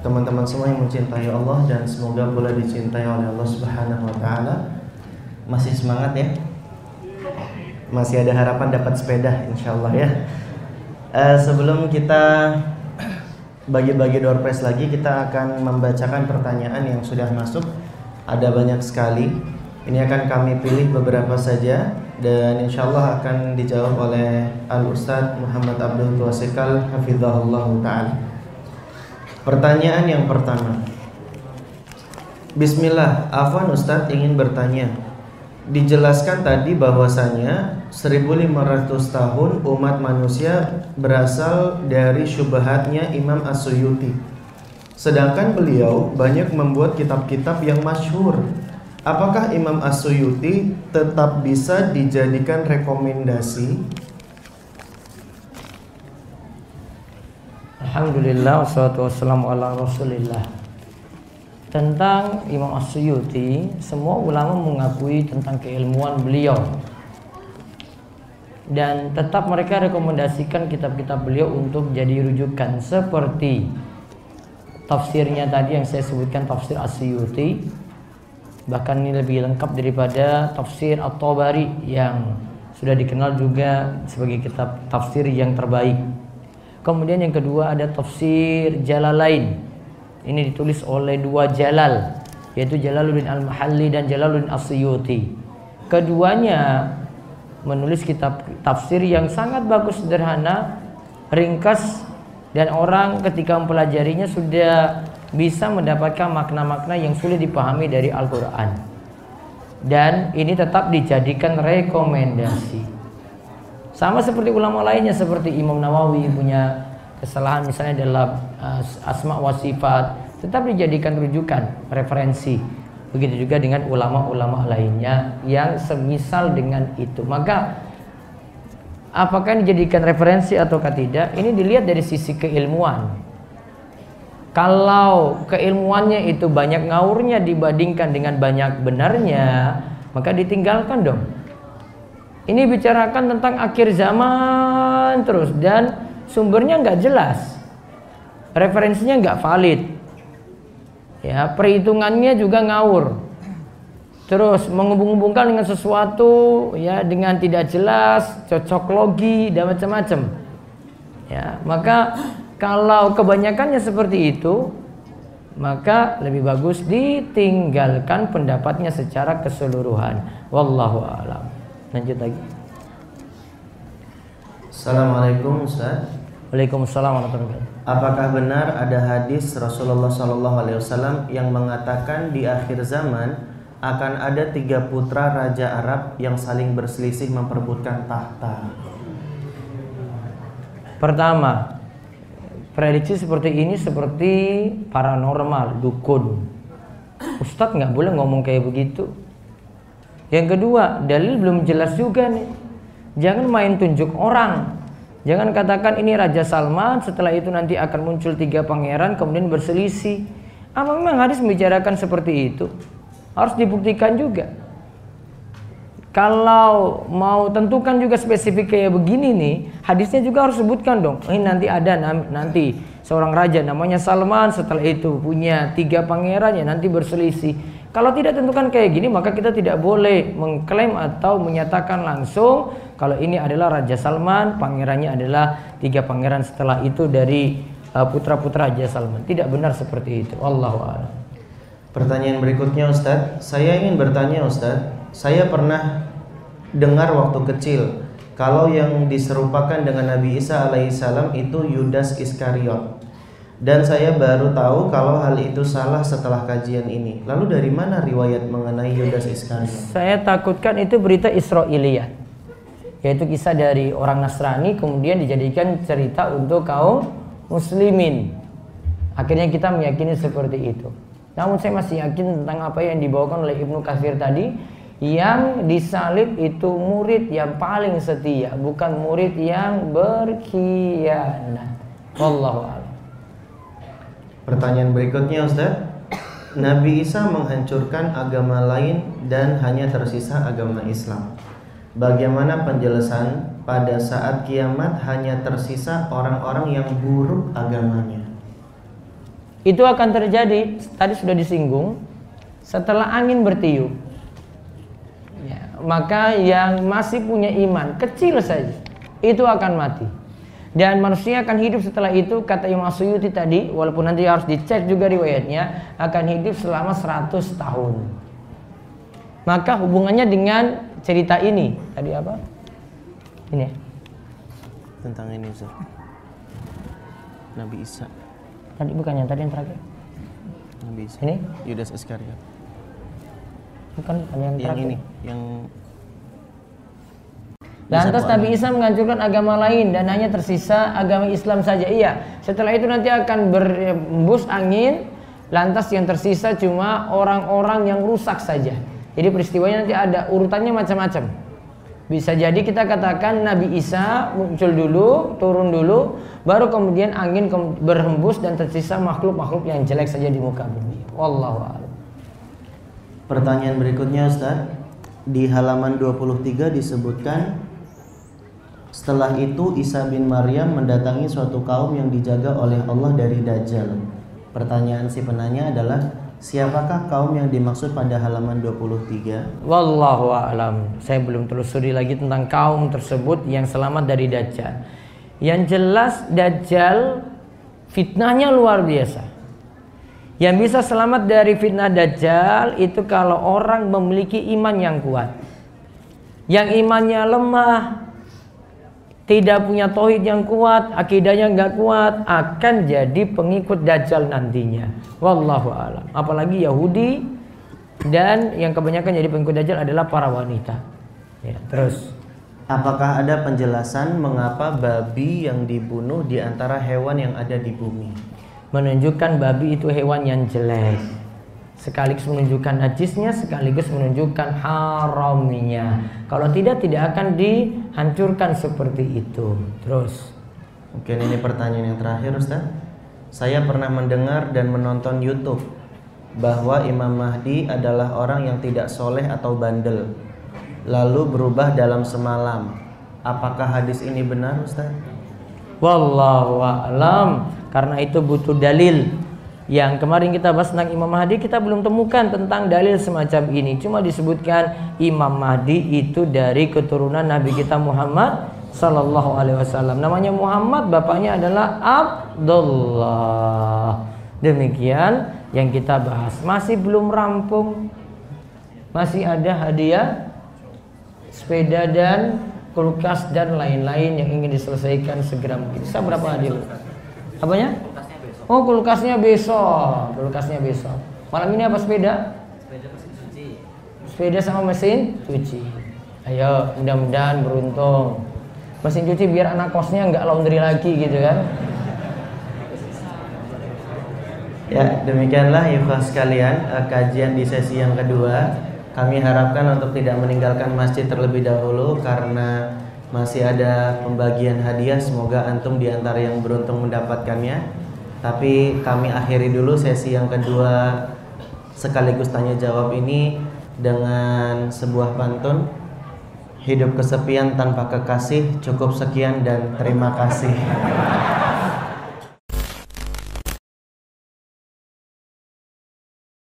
teman-teman semua yang mencintai Allah dan semoga pula dicintai oleh Allah Subhanahu wa taala. Masih semangat ya? Masih ada harapan dapat sepeda insyaallah ya. Sebelum kita bagi-bagi door prize lagi, kita akan membacakan pertanyaan yang sudah masuk. Ada banyak sekali. Ini akan kami pilih beberapa saja dan insyaallah akan dijawab oleh Al-Ustadz Muhammad Abdul Tuasikal hafizahullah ta'ala. Pertanyaan yang pertama. Bismillah, Afwan Ustadz ingin bertanya. Dijelaskan tadi bahwasanya 1500 tahun umat manusia berasal dari syubhatnya Imam As-Suyuti. Sedangkan beliau banyak membuat kitab-kitab yang masyhur. Apakah Imam As-Suyuti tetap bisa dijadikan rekomendasi? Alhamdulillah wassalatu wassalamu ala Rasulillah. Tentang Imam As-Suyuti, semua ulama mengakui tentang keilmuan beliau. Dan tetap mereka rekomendasikan kitab-kitab beliau untuk jadi rujukan, seperti tafsirnya tadi yang saya sebutkan, tafsir As-Suyuti. Bahkan ini lebih lengkap daripada tafsir At-Tabari yang sudah dikenal juga sebagai kitab tafsir yang terbaik. Kemudian yang kedua ada tafsir Jalalain. Ini ditulis oleh dua Jalal, yaitu Jalaluddin Al-Mahalli dan Jalaluddin As-Suyuti. Keduanya menulis kitab tafsir yang sangat bagus, sederhana, ringkas, dan orang ketika mempelajarinya sudah bisa mendapatkan makna-makna yang sulit dipahami dari Al-Quran. Dan ini tetap dijadikan rekomendasi. Sama seperti ulama lainnya, seperti Imam Nawawi punya kesalahan misalnya dalam asma wa sifat, tetap dijadikan rujukan, referensi. Begitu juga dengan ulama-ulama lainnya yang semisal dengan itu. Maka apakah dijadikan referensi ataukah tidak, ini dilihat dari sisi keilmuan. Kalau keilmuannya itu banyak ngawurnya dibandingkan dengan banyak benarnya, maka ditinggalkan dong. Ini bicarakan tentang akhir zaman terus, dan sumbernya nggak jelas, referensinya nggak valid, ya, perhitungannya juga ngawur, terus menghubung-hubungkan dengan sesuatu, ya, dengan tidak jelas, cocok logi dan macam-macam, ya. Maka kalau kebanyakannya seperti itu, maka lebih bagus ditinggalkan pendapatnya secara keseluruhan. Wallahu a'lam. Lanjut lagi. Assalamualaikum Ustaz. Waalaikumsalam warahmatullahi wabarakatuh. Apakah benar ada hadis Rasulullah SAW yang mengatakan di akhir zaman akan ada 3 putra Raja Arab yang saling berselisih memperebutkan tahta? Pertama, prediksi seperti ini seperti paranormal, dukun. Ustadz nggak boleh ngomong kayak begitu. Yang kedua, dalil belum jelas juga nih. Jangan main tunjuk orang. Jangan katakan ini Raja Salman, setelah itu nanti akan muncul 3 pangeran kemudian berselisih. Apa memang hadis membicarakan seperti itu? Harus dibuktikan juga. Kalau mau tentukan juga spesifik kayak begini nih, hadisnya juga harus sebutkan dong. Ini nanti ada nanti seorang raja namanya Salman, setelah itu punya 3 pangeran ya nanti berselisih. Kalau tidak tentukan kayak gini, maka kita tidak boleh mengklaim atau menyatakan langsung kalau ini adalah Raja Salman, pangerannya adalah 3 pangeran setelah itu dari putra-putra Raja Salman. Tidak benar seperti itu. Wallahu a'lam. Pertanyaan berikutnya Ustadz, saya ingin bertanya Ustadz, saya pernah dengar waktu kecil kalau yang diserupakan dengan Nabi Isa alaihissalam itu Yudas Iskariot. Dan saya baru tahu kalau hal itu salah setelah kajian ini. Lalu dari mana riwayat mengenai Yudas Iskariot? Saya takutkan itu berita Israiliyat, yaitu kisah dari orang Nasrani kemudian dijadikan cerita untuk kaum muslimin. Akhirnya kita meyakini seperti itu. Namun saya masih yakin tentang apa yang dibawakan oleh Ibnu Katsir tadi, yang disalib itu murid yang paling setia, bukan murid yang berkhianat. Wallahu a'lam. Pertanyaan berikutnya Ustaz, Nabi Isa menghancurkan agama lain dan hanya tersisa agama Islam. Bagaimana penjelasan pada saat kiamat hanya tersisa orang-orang yang buruk agamanya? Itu akan terjadi, tadi sudah disinggung, setelah angin bertiup, ya, maka yang masih punya iman kecil saja itu akan mati. Dan manusia akan hidup setelah itu, kata Imam As-Suyuti tadi, walaupun nanti harus dicek juga riwayatnya, akan hidup selama 100 tahun. Maka hubungannya dengan cerita ini tadi apa? Ini tentang ini Ustaz. Nabi Isa. Tadi bukan yang tadi yang terakhir. Nabi Isa. Ini? Yudas Iskariot. Bukan yang terakhir. Yang ini, yang lantas Nabi Isa menghancurkan agama lain dan hanya tersisa agama Islam saja. Iya, setelah itu nanti akan berembus angin, lantas yang tersisa cuma orang-orang yang rusak saja. Jadi peristiwanya nanti ada urutannya macam-macam. Bisa jadi kita katakan Nabi Isa muncul dulu, turun dulu, baru kemudian angin berhembus dan tersisa makhluk-makhluk yang jelek saja di muka bumi. Wallahu a'lam. Pertanyaan berikutnya Ustaz, di halaman 23 disebutkan setelah itu Isa bin Maryam mendatangi suatu kaum yang dijaga oleh Allah dari Dajjal. Pertanyaan si penanya adalah siapakah kaum yang dimaksud pada halaman 23? Wallahu a'lam. Saya belum telusuri lagi tentang kaum tersebut yang selamat dari Dajjal. Yang jelas Dajjal fitnahnya luar biasa. Yang bisa selamat dari fitnah Dajjal itu kalau orang memiliki iman yang kuat. Yang imannya lemah, tidak punya tauhid yang kuat, akidahnya nggak kuat, akan jadi pengikut Dajjal nantinya. Wallahu a'lam. Apalagi Yahudi dan yang kebanyakan jadi pengikut Dajjal adalah para wanita. Ya, terus. Apakah ada penjelasan mengapa babi yang dibunuh di antara hewan yang ada di bumi? Menunjukkan babi itu hewan yang jelek, sekaligus menunjukkan najisnya, sekaligus menunjukkan haramnya. Kalau tidak akan dihancurkan seperti itu. Terus Mungkin ini pertanyaan yang terakhir Ustaz. Saya pernah mendengar dan menonton YouTube bahwa Imam Mahdi adalah orang yang tidak soleh atau bandel, lalu berubah dalam semalam. Apakah hadis ini benar Ustaz? wallahu a'lam. Karena itu butuh dalil. Yang kemarin kita bahas tentang Imam Mahdi, kita belum temukan tentang dalil semacam ini. Cuma disebutkan Imam Mahdi itu dari keturunan Nabi kita Muhammad Sallallahu Alaihi Wasallam. Namanya Muhammad, bapaknya adalah Abdullah. Demikian yang kita bahas. Masih belum rampung. Masih ada hadiah sepeda dan kulkas dan lain-lain yang ingin diselesaikan segera mungkin. Bisa berapa hadiah? Apanya? Oh, kulkasnya besok. Kulkasnya besok. Malam ini apa sepeda? Sepeda mesin cuci. Sepeda sama mesin cuci. Ayo, mudah-mudahan beruntung. Mesin cuci biar anak kosnya nggak laundry lagi gitu kan? Ya, demikianlah ikhwah sekalian kajian di sesi yang kedua. Kami harapkan untuk tidak meninggalkan masjid terlebih dahulu karena masih ada pembagian hadiah. Semoga antum di antara yang beruntung mendapatkannya. Tapi kami akhiri dulu sesi yang kedua sekaligus tanya jawab ini dengan sebuah pantun. Hidup kesepian tanpa kekasih, cukup sekian dan terima kasih.